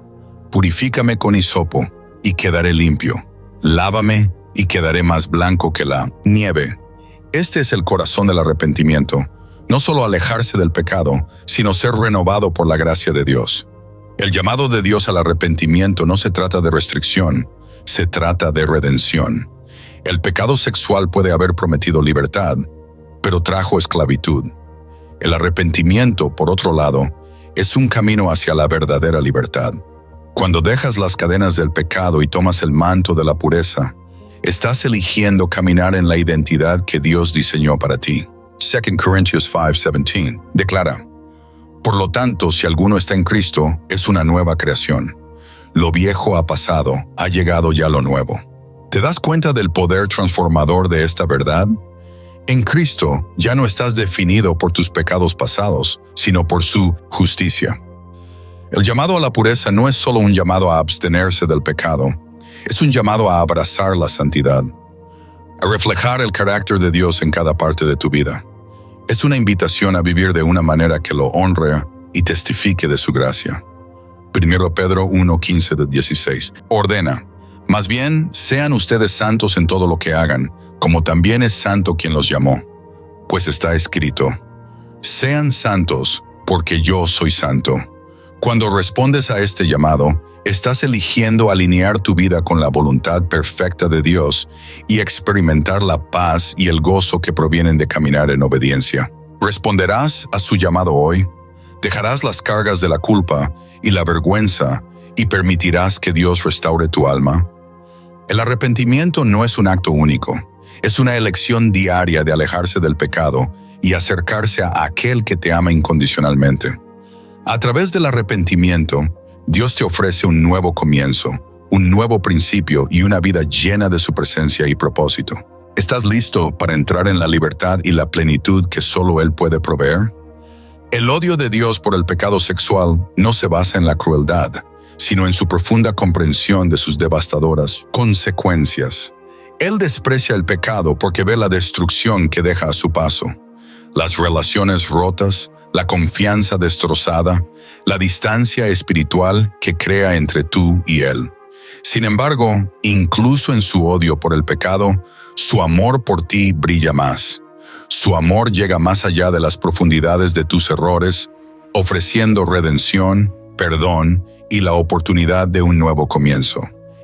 Purifícame con hisopo y quedaré limpio. Lávame y quedaré más blanco que la nieve. Este es el corazón del arrepentimiento, no solo alejarse del pecado, sino ser renovado por la gracia de Dios. El llamado de Dios al arrepentimiento no se trata de restricción, se trata de redención. El pecado sexual puede haber prometido libertad, pero trajo esclavitud. El arrepentimiento, por otro lado, es un camino hacia la verdadera libertad. Cuando dejas las cadenas del pecado y tomas el manto de la pureza, estás eligiendo caminar en la identidad que Dios diseñó para ti. 2 Corintios 5:17 declara: Por lo tanto, si alguno está en Cristo, es una nueva creación. Lo viejo ha pasado, ha llegado ya lo nuevo. ¿Te das cuenta del poder transformador de esta verdad? En Cristo ya no estás definido por tus pecados pasados, sino por su justicia. El llamado a la pureza no es solo un llamado a abstenerse del pecado, es un llamado a abrazar la santidad, a reflejar el carácter de Dios en cada parte de tu vida. Es una invitación a vivir de una manera que lo honre y testifique de su gracia. 1 Pedro 1:15-16. Ordena: más bien, sean ustedes santos en todo lo que hagan, como también es santo quien los llamó. Pues está escrito: sean santos, porque yo soy santo. Cuando respondes a este llamado, estás eligiendo alinear tu vida con la voluntad perfecta de Dios y experimentar la paz y el gozo que provienen de caminar en obediencia. ¿Responderás a su llamado hoy? ¿Dejarás las cargas de la culpa y la vergüenza y permitirás que Dios restaure tu alma? El arrepentimiento no es un acto único, es una elección diaria de alejarse del pecado y acercarse a aquel que te ama incondicionalmente. A través del arrepentimiento, Dios te ofrece un nuevo comienzo, un nuevo principio y una vida llena de su presencia y propósito. ¿Estás listo para entrar en la libertad y la plenitud que solo Él puede proveer? El odio de Dios por el pecado sexual no se basa en la crueldad, sino en su profunda comprensión de sus devastadoras consecuencias. Él desprecia el pecado porque ve la destrucción que deja a su paso. Las relaciones rotas, la confianza destrozada, la distancia espiritual que crea entre tú y Él. Sin embargo, incluso en su odio por el pecado, su amor por ti brilla más. Su amor llega más allá de las profundidades de tus errores, ofreciendo redención, perdón y la oportunidad de un nuevo comienzo.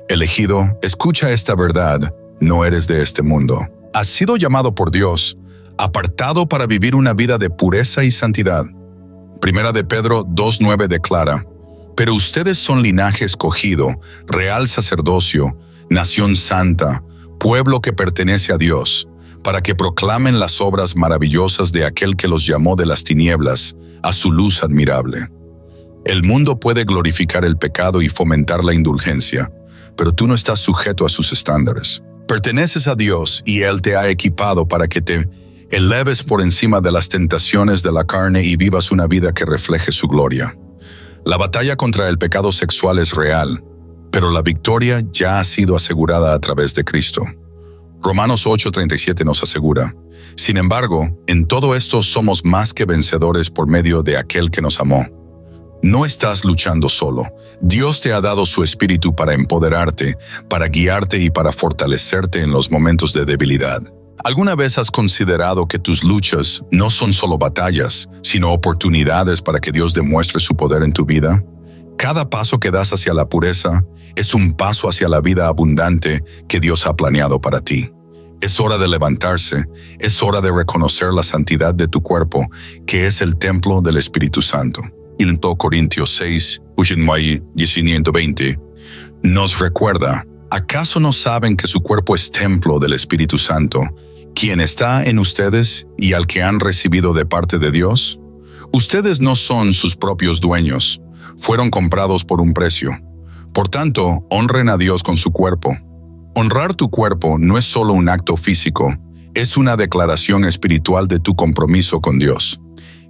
Elegido, escucha esta verdad: no eres de este mundo. Has sido llamado por Dios, apartado para vivir una vida de pureza y santidad. 1 Pedro 2:9 declara: pero ustedes son linaje escogido, real sacerdocio, nación santa, pueblo que pertenece a Dios, para que proclamen las obras maravillosas de aquel que los llamó de las tinieblas a su luz admirable. El mundo puede glorificar el pecado y fomentar la indulgencia, pero tú no estás sujeto a sus estándares. Perteneces a Dios y Él te ha equipado para que te eleves por encima de las tentaciones de la carne y vivas una vida que refleje su gloria. La batalla contra el pecado sexual es real, pero la victoria ya ha sido asegurada a través de Cristo. Romanos 8:37 nos asegura: sin embargo, en todo esto somos más que vencedores por medio de aquel que nos amó. No estás luchando solo. Dios te ha dado su espíritu para empoderarte, para guiarte y para fortalecerte en los momentos de debilidad. ¿Alguna vez has considerado que tus luchas no son solo batallas, sino oportunidades para que Dios demuestre su poder en tu vida? Cada paso que das hacia la pureza es un paso hacia la vida abundante que Dios ha planeado para ti. Es hora de levantarse, es hora de reconocer la santidad de tu cuerpo, que es el templo del Espíritu Santo. 1 Corintios 6, 19-20, nos recuerda: ¿acaso no saben que su cuerpo es templo del Espíritu Santo, quien está en ustedes y al que han recibido de parte de Dios? Ustedes no son sus propios dueños, fueron comprados por un precio. Por tanto, honren a Dios con su cuerpo. Honrar tu cuerpo no es solo un acto físico, es una declaración espiritual de tu compromiso con Dios.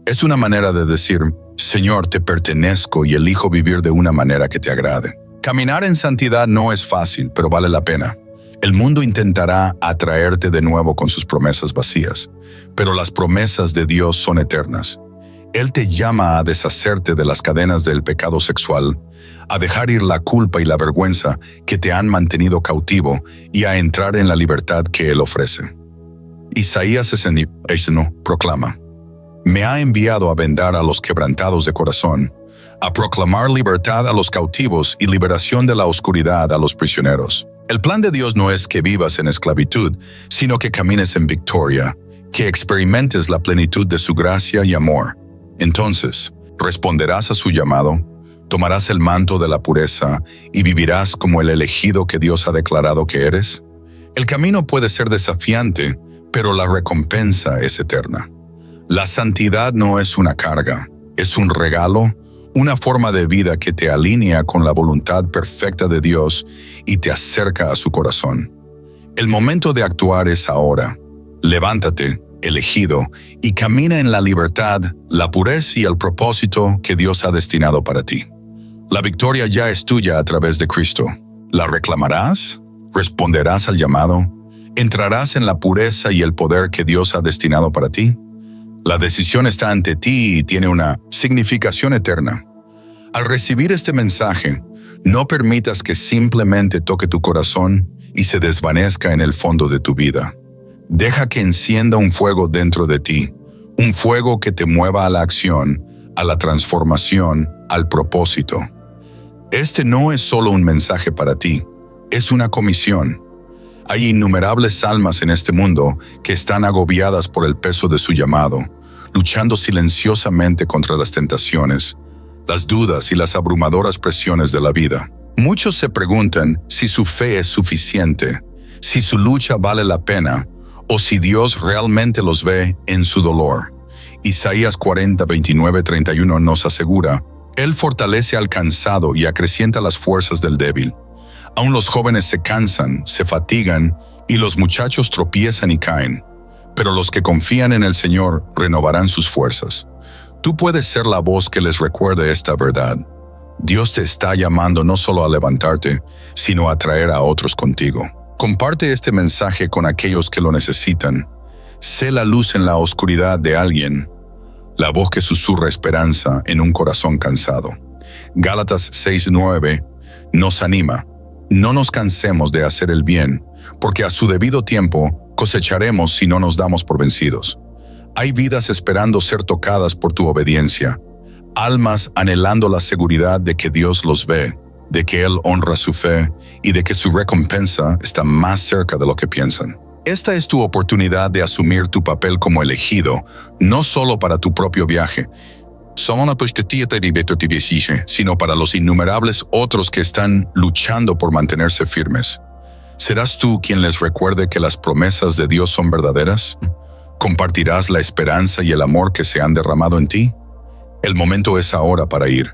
Es una manera de decir: Señor, te pertenezco y elijo vivir de una manera que te agrade. Caminar en santidad no es fácil, pero vale la pena. El mundo intentará atraerte de nuevo con sus promesas vacías, pero las promesas de Dios son eternas. Él te llama a deshacerte de las cadenas del pecado sexual, a dejar ir la culpa y la vergüenza que te han mantenido cautivo y a entrar en la libertad que Él ofrece. Isaías 61 proclama: me ha enviado a vendar a los quebrantados de corazón, a proclamar libertad a los cautivos y liberación de la oscuridad a los prisioneros. El plan de Dios no es que vivas en esclavitud, sino que camines en victoria, que experimentes la plenitud de su gracia y amor. Entonces, responderás a su llamado, tomarás el manto de la pureza y vivirás como el elegido que Dios ha declarado que eres. El camino puede ser desafiante, pero la recompensa es eterna. La santidad no es una carga, es un regalo, una forma de vida que te alinea con la voluntad perfecta de Dios y te acerca a su corazón. El momento de actuar es ahora. Levántate, elegido, y camina en la libertad, la pureza y el propósito que Dios ha destinado para ti. La victoria ya es tuya a través de Cristo. ¿La reclamarás? ¿Responderás al llamado? ¿Entrarás en la pureza y el poder que Dios ha destinado para ti? La decisión está ante ti y tiene una significación eterna. Al recibir este mensaje, no permitas que simplemente toque tu corazón y se desvanezca en el fondo de tu vida. Deja que encienda un fuego dentro de ti, un fuego que te mueva a la acción, a la transformación, al propósito. Este no es solo un mensaje para ti, es una comisión. Hay innumerables almas en este mundo que están agobiadas por el peso de su llamado, luchando silenciosamente contra las tentaciones, las dudas y las abrumadoras presiones de la vida. Muchos se preguntan si su fe es suficiente, si su lucha vale la pena, o si Dios realmente los ve en su dolor. Isaías 40, 29, 31 nos asegura: Él fortalece al cansado y acrecienta las fuerzas del débil. Aún los jóvenes se cansan, se fatigan, y los muchachos tropiezan y caen. Pero los que confían en el Señor renovarán sus fuerzas. Tú puedes ser la voz que les recuerde esta verdad. Dios te está llamando no solo a levantarte, sino a traer a otros contigo. Comparte este mensaje con aquellos que lo necesitan. Sé la luz en la oscuridad de alguien, la voz que susurra esperanza en un corazón cansado. Gálatas 6:9 nos anima: no nos cansemos de hacer el bien, porque a su debido tiempo cosecharemos si no nos damos por vencidos. Hay vidas esperando ser tocadas por tu obediencia, almas anhelando la seguridad de que Dios los ve, de que Él honra su fe y de que su recompensa está más cerca de lo que piensan. Esta es tu oportunidad de asumir tu papel como elegido, no solo para tu propio viaje, sino para los innumerables otros que están luchando por mantenerse firmes. ¿Serás tú quien les recuerde que las promesas de Dios son verdaderas? ¿Compartirás la esperanza y el amor que se han derramado en ti? El momento es ahora para ir,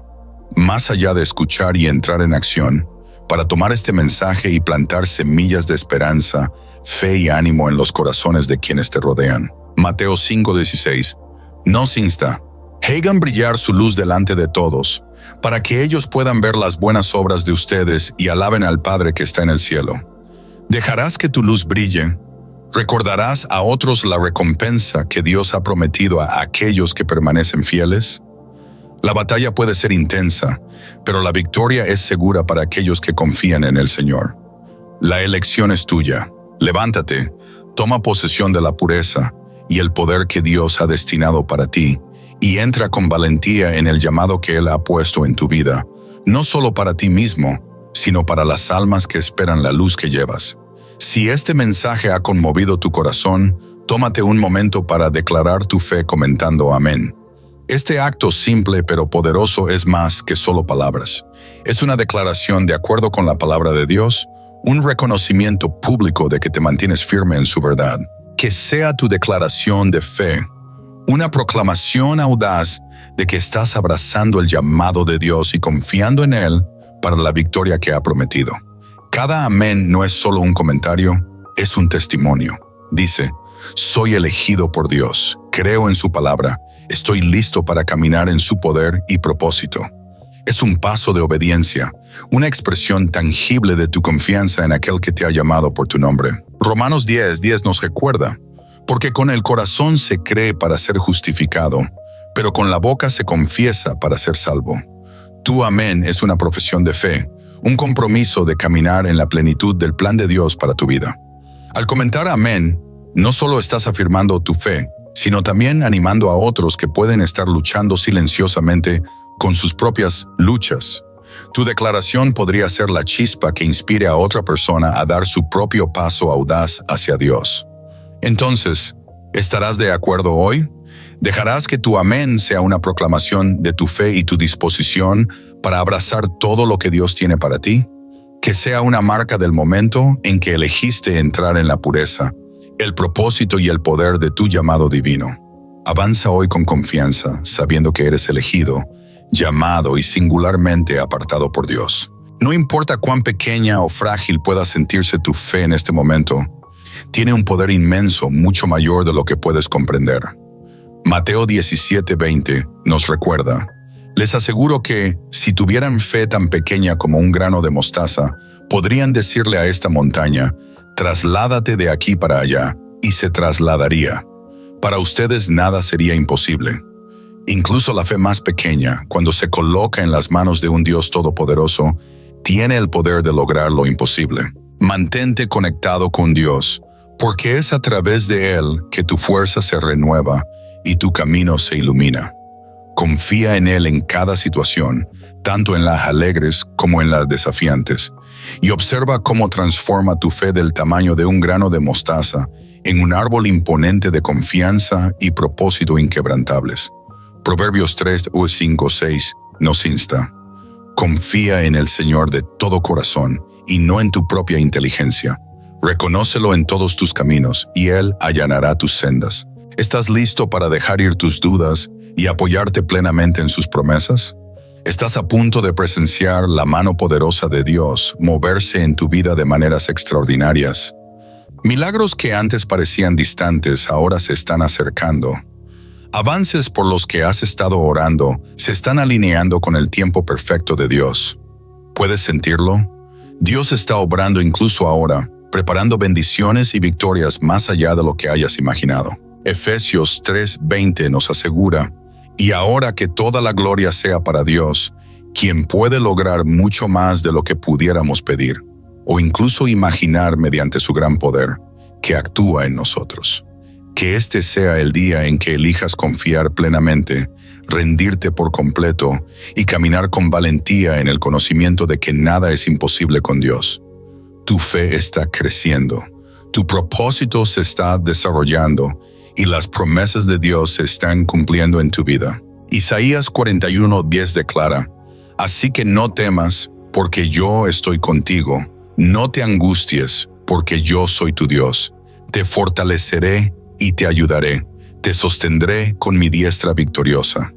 más allá de escuchar y entrar en acción, para tomar este mensaje y plantar semillas de esperanza, fe y ánimo en los corazones de quienes te rodean. Mateo 5:16 nos insta: hagan brillar su luz delante de todos, para que ellos puedan ver las buenas obras de ustedes y alaben al Padre que está en el cielo. ¿Dejarás que tu luz brille? ¿Recordarás a otros la recompensa que Dios ha prometido a aquellos que permanecen fieles? La batalla puede ser intensa, pero la victoria es segura para aquellos que confían en el Señor. La elección es tuya. Levántate, toma posesión de la pureza y el poder que Dios ha destinado para ti, y entra con valentía en el llamado que Él ha puesto en tu vida, no solo para ti mismo, sino para las almas que esperan la luz que llevas. Si este mensaje ha conmovido tu corazón, tómate un momento para declarar tu fe comentando amén. Este acto simple pero poderoso es más que solo palabras. Es una declaración de acuerdo con la palabra de Dios, un reconocimiento público de que te mantienes firme en su verdad. Que sea tu declaración de fe una proclamación audaz de que estás abrazando el llamado de Dios y confiando en Él para la victoria que ha prometido. Cada amén no es solo un comentario, es un testimonio. Dice: soy elegido por Dios, creo en su palabra, estoy listo para caminar en su poder y propósito. Es un paso de obediencia, una expresión tangible de tu confianza en aquel que te ha llamado por tu nombre. Romanos 10:10 nos recuerda: porque con el corazón se cree para ser justificado, pero con la boca se confiesa para ser salvo. Tu amén es una profesión de fe, un compromiso de caminar en la plenitud del plan de Dios para tu vida. Al comentar amén, no solo estás afirmando tu fe, sino también animando a otros que pueden estar luchando silenciosamente con sus propias luchas. Tu declaración podría ser la chispa que inspire a otra persona a dar su propio paso audaz hacia Dios. Entonces, ¿estarás de acuerdo hoy? ¿Dejarás que tu amén sea una proclamación de tu fe y tu disposición para abrazar todo lo que Dios tiene para ti? Que sea una marca del momento en que elegiste entrar en la pureza, el propósito y el poder de tu llamado divino. Avanza hoy con confianza, sabiendo que eres elegido, llamado y singularmente apartado por Dios. No importa cuán pequeña o frágil pueda sentirse tu fe en este momento, tiene un poder inmenso, mucho mayor de lo que puedes comprender. Mateo 17:20 nos recuerda: Les aseguro que, si tuvieran fe tan pequeña como un grano de mostaza, podrían decirle a esta montaña, «Trasládate de aquí para allá», y se trasladaría. Para ustedes nada sería imposible. Incluso la fe más pequeña, cuando se coloca en las manos de un Dios todopoderoso, tiene el poder de lograr lo imposible. Mantente conectado con Dios, porque es a través de Él que tu fuerza se renueva y tu camino se ilumina. Confía en Él en cada situación, tanto en las alegres como en las desafiantes, y observa cómo transforma tu fe del tamaño de un grano de mostaza en un árbol imponente de confianza y propósito inquebrantables. Proverbios 3, 5, 6 nos insta. Confía en el Señor de todo corazón y no en tu propia inteligencia. Reconócelo en todos tus caminos y Él allanará tus sendas. ¿Estás listo para dejar ir tus dudas y apoyarte plenamente en sus promesas? Estás a punto de presenciar la mano poderosa de Dios moverse en tu vida de maneras extraordinarias. Milagros que antes parecían distantes ahora se están acercando. Avances por los que has estado orando se están alineando con el tiempo perfecto de Dios. ¿Puedes sentirlo? Dios está obrando incluso ahora, preparando bendiciones y victorias más allá de lo que hayas imaginado. Efesios 3:20 nos asegura, y ahora que toda la gloria sea para Dios, quien puede lograr mucho más de lo que pudiéramos pedir, o incluso imaginar mediante su gran poder, que actúa en nosotros. Que este sea el día en que elijas confiar plenamente, rendirte por completo y caminar con valentía en el conocimiento de que nada es imposible con Dios. Tu fe está creciendo, tu propósito se está desarrollando y las promesas de Dios se están cumpliendo en tu vida. Isaías 41:10 declara, «Así que no temas, porque yo estoy contigo. No te angusties, porque yo soy tu Dios. Te fortaleceré y te ayudaré. Te sostendré con mi diestra victoriosa».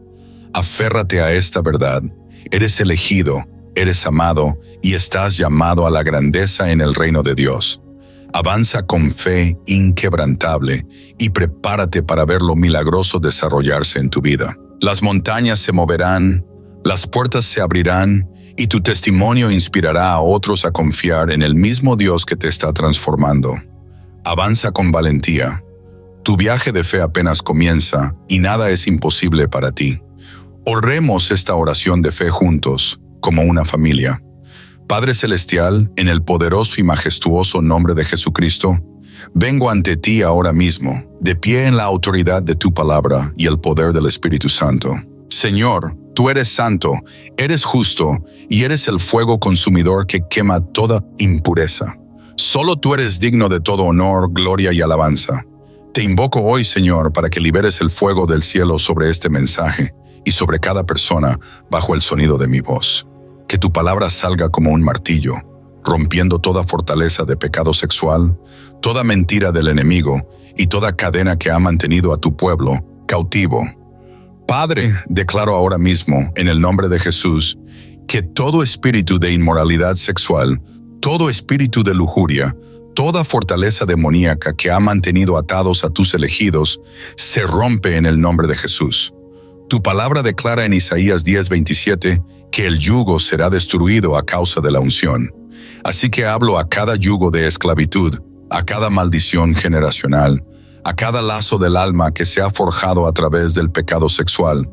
Aférrate a esta verdad. Eres elegido, eres amado y estás llamado a la grandeza en el reino de Dios. Avanza con fe inquebrantable y prepárate para ver lo milagroso desarrollarse en tu vida. Las montañas se moverán, las puertas se abrirán y tu testimonio inspirará a otros a confiar en el mismo Dios que te está transformando. Avanza con valentía. Tu viaje de fe apenas comienza y nada es imposible para ti. Oremos esta oración de fe juntos, como una familia. Padre Celestial, en el poderoso y majestuoso nombre de Jesucristo, vengo ante ti ahora mismo, de pie en la autoridad de tu palabra y el poder del Espíritu Santo. Señor, tú eres santo, eres justo y eres el fuego consumidor que quema toda impureza. Solo tú eres digno de todo honor, gloria y alabanza. Te invoco hoy, Señor, para que liberes el fuego del cielo sobre este mensaje y sobre cada persona bajo el sonido de mi voz. Que tu palabra salga como un martillo, rompiendo toda fortaleza de pecado sexual, toda mentira del enemigo y toda cadena que ha mantenido a tu pueblo cautivo. Padre, declaro ahora mismo, en el nombre de Jesús, que todo espíritu de inmoralidad sexual, todo espíritu de lujuria, toda fortaleza demoníaca que ha mantenido atados a tus elegidos, se rompe en el nombre de Jesús. Tu palabra declara en Isaías 10:27 que el yugo será destruido a causa de la unción. Así que hablo a cada yugo de esclavitud, a cada maldición generacional, a cada lazo del alma que se ha forjado a través del pecado sexual,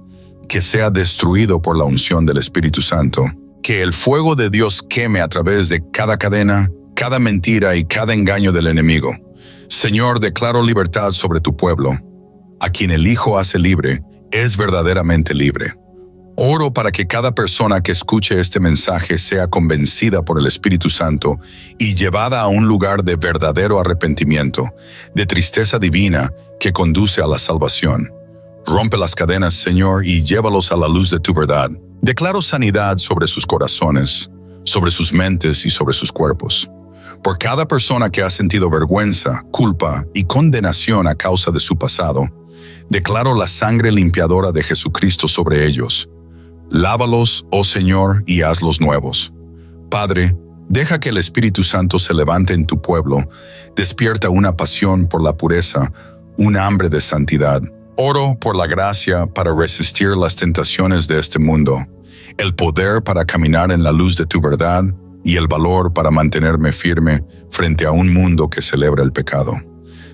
que sea destruido por la unción del Espíritu Santo. Que el fuego de Dios queme a través de cada cadena, cada mentira y cada engaño del enemigo. Señor, declaro libertad sobre tu pueblo. A quien el Hijo hace libre, es verdaderamente libre. Oro para que cada persona que escuche este mensaje sea convencida por el Espíritu Santo y llevada a un lugar de verdadero arrepentimiento, de tristeza divina que conduce a la salvación. Rompe las cadenas, Señor, y llévalos a la luz de tu verdad. Declaro sanidad sobre sus corazones, sobre sus mentes y sobre sus cuerpos. Por cada persona que ha sentido vergüenza, culpa y condenación a causa de su pasado, declaro la sangre limpiadora de Jesucristo sobre ellos. Lávalos, oh Señor, y hazlos nuevos. Padre, deja que el Espíritu Santo se levante en tu pueblo, despierta una pasión por la pureza, un hambre de santidad. Oro por la gracia para resistir las tentaciones de este mundo, el poder para caminar en la luz de tu verdad y el valor para mantenerme firme frente a un mundo que celebra el pecado.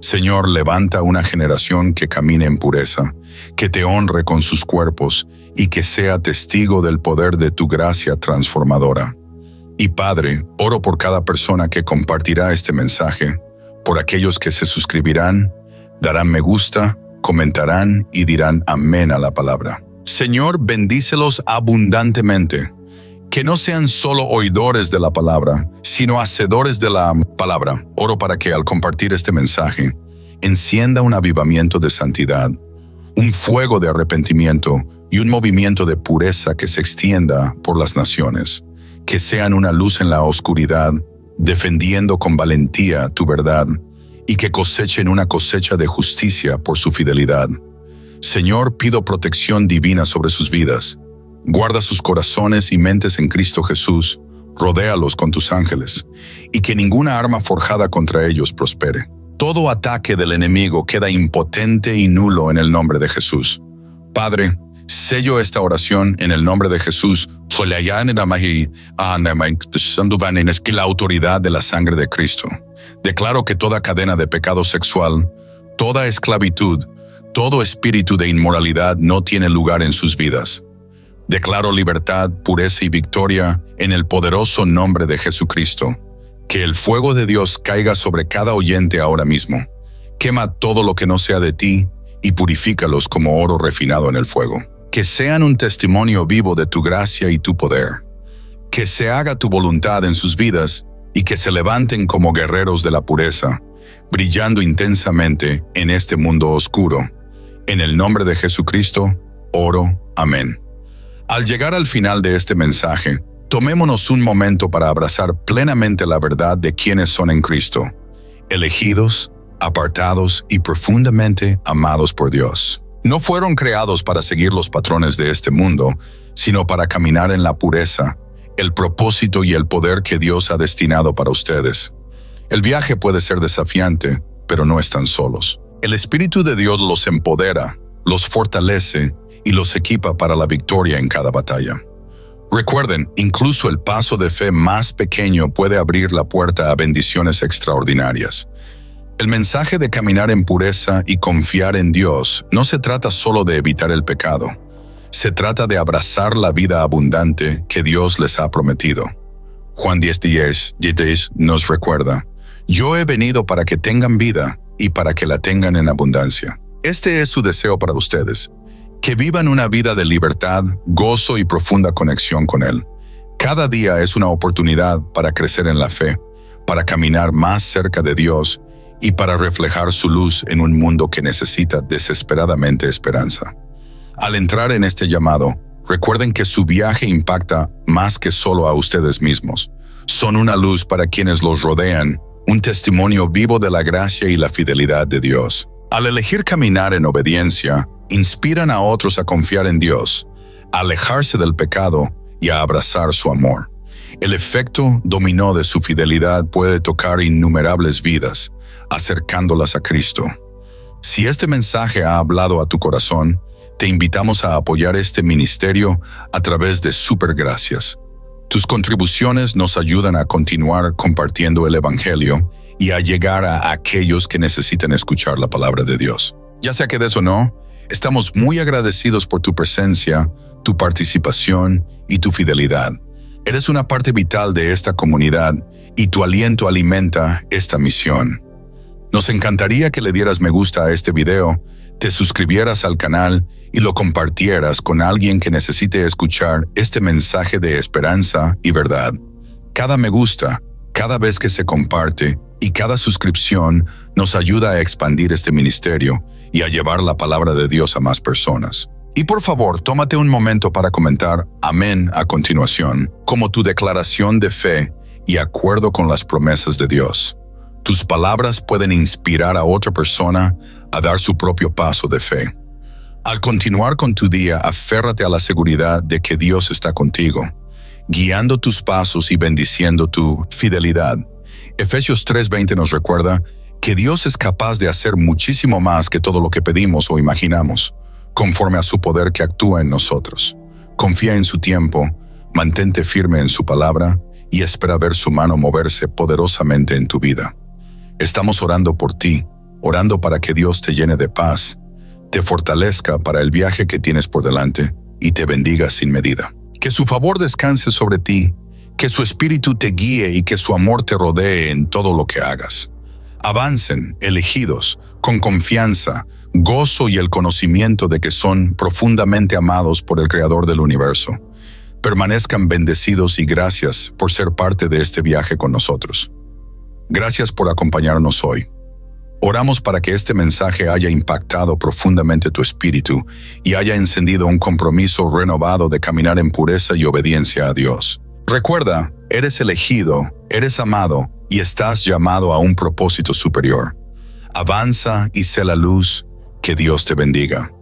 Señor, levanta una generación que camine en pureza, que te honre con sus cuerpos y que sea testigo del poder de tu gracia transformadora. Y Padre, oro por cada persona que compartirá este mensaje, por aquellos que se suscribirán, darán me gusta, comentarán y dirán amén a la palabra. Señor, bendícelos abundantemente. Que no sean solo oidores de la palabra, sino hacedores de la palabra. Oro para que al compartir este mensaje, encienda un avivamiento de santidad, un fuego de arrepentimiento y un movimiento de pureza que se extienda por las naciones. Que sean una luz en la oscuridad, defendiendo con valentía tu verdad, y que cosechen una cosecha de justicia por su fidelidad. Señor, pido protección divina sobre sus vidas. Guarda sus corazones y mentes en Cristo Jesús, rodéalos con tus ángeles, y que ninguna arma forjada contra ellos prospere. Todo ataque del enemigo queda impotente y nulo en el nombre de Jesús. Padre, sello esta oración en el nombre de Jesús, la autoridad de la sangre de Cristo. Declaro que toda cadena de pecado sexual, toda esclavitud, todo espíritu de inmoralidad no tiene lugar en sus vidas. Declaro libertad, pureza y victoria en el poderoso nombre de Jesucristo. Que el fuego de Dios caiga sobre cada oyente ahora mismo. Quema todo lo que no sea de ti y purifícalos como oro refinado en el fuego. Que sean un testimonio vivo de tu gracia y tu poder. Que se haga tu voluntad en sus vidas y que se levanten como guerreros de la pureza, brillando intensamente en este mundo oscuro. En el nombre de Jesucristo, oro. Amén. Al llegar al final de este mensaje, tomémonos un momento para abrazar plenamente la verdad de quienes son en Cristo, elegidos, apartados y profundamente amados por Dios. No fueron creados para seguir los patrones de este mundo, sino para caminar en la pureza, el propósito y el poder que Dios ha destinado para ustedes. El viaje puede ser desafiante, pero no están solos. El Espíritu de Dios los empodera, los fortalece y los equipa para la victoria en cada batalla. Recuerden, incluso el paso de fe más pequeño puede abrir la puerta a bendiciones extraordinarias. El mensaje de caminar en pureza y confiar en Dios no se trata solo de evitar el pecado. Se trata de abrazar la vida abundante que Dios les ha prometido. Juan 10:10 nos recuerda: yo he venido para que tengan vida y para que la tengan en abundancia. Este es su deseo para ustedes, que vivan una vida de libertad, gozo y profunda conexión con Él. Cada día es una oportunidad para crecer en la fe, para caminar más cerca de Dios y para reflejar su luz en un mundo que necesita desesperadamente esperanza. Al entrar en este llamado, recuerden que su viaje impacta más que solo a ustedes mismos. Son una luz para quienes los rodean, un testimonio vivo de la gracia y la fidelidad de Dios. Al elegir caminar en obediencia, inspiran a otros a confiar en Dios, a alejarse del pecado y a abrazar su amor. El efecto dominó de su fidelidad puede tocar innumerables vidas, acercándolas a Cristo. Si este mensaje ha hablado a tu corazón, te invitamos a apoyar este ministerio a través de Supergracias. Tus contribuciones nos ayudan a continuar compartiendo el Evangelio y a llegar a aquellos que necesitan escuchar la palabra de Dios. Ya sea que des o no, estamos muy agradecidos por tu presencia, tu participación y tu fidelidad. Eres una parte vital de esta comunidad y tu aliento alimenta esta misión. Nos encantaría que le dieras me gusta a este video, te suscribieras al canal y lo compartieras con alguien que necesite escuchar este mensaje de esperanza y verdad. Cada me gusta, cada vez que se comparte y cada suscripción nos ayuda a expandir este ministerio y a llevar la palabra de Dios a más personas. Y por favor, tómate un momento para comentar amén a continuación, como tu declaración de fe y acuerdo con las promesas de Dios. Tus palabras pueden inspirar a otra persona a dar su propio paso de fe. Al continuar con tu día, aférrate a la seguridad de que Dios está contigo, guiando tus pasos y bendiciendo tu fidelidad. Efesios 3:20 nos recuerda que Dios es capaz de hacer muchísimo más que todo lo que pedimos o imaginamos, conforme a su poder que actúa en nosotros. Confía en su tiempo, mantente firme en su palabra y espera ver su mano moverse poderosamente en tu vida. Estamos orando por ti, orando para que Dios te llene de paz, te fortalezca para el viaje que tienes por delante y te bendiga sin medida. Que su favor descanse sobre ti, que su espíritu te guíe y que su amor te rodee en todo lo que hagas. Avancen, elegidos, con confianza, gozo y el conocimiento de que son profundamente amados por el Creador del universo. Permanezcan bendecidos y gracias por ser parte de este viaje con nosotros. Gracias por acompañarnos hoy. Oramos para que este mensaje haya impactado profundamente tu espíritu y haya encendido un compromiso renovado de caminar en pureza y obediencia a Dios. Recuerda, eres elegido, eres amado y estás llamado a un propósito superior. Avanza y sé la luz. Que Dios te bendiga.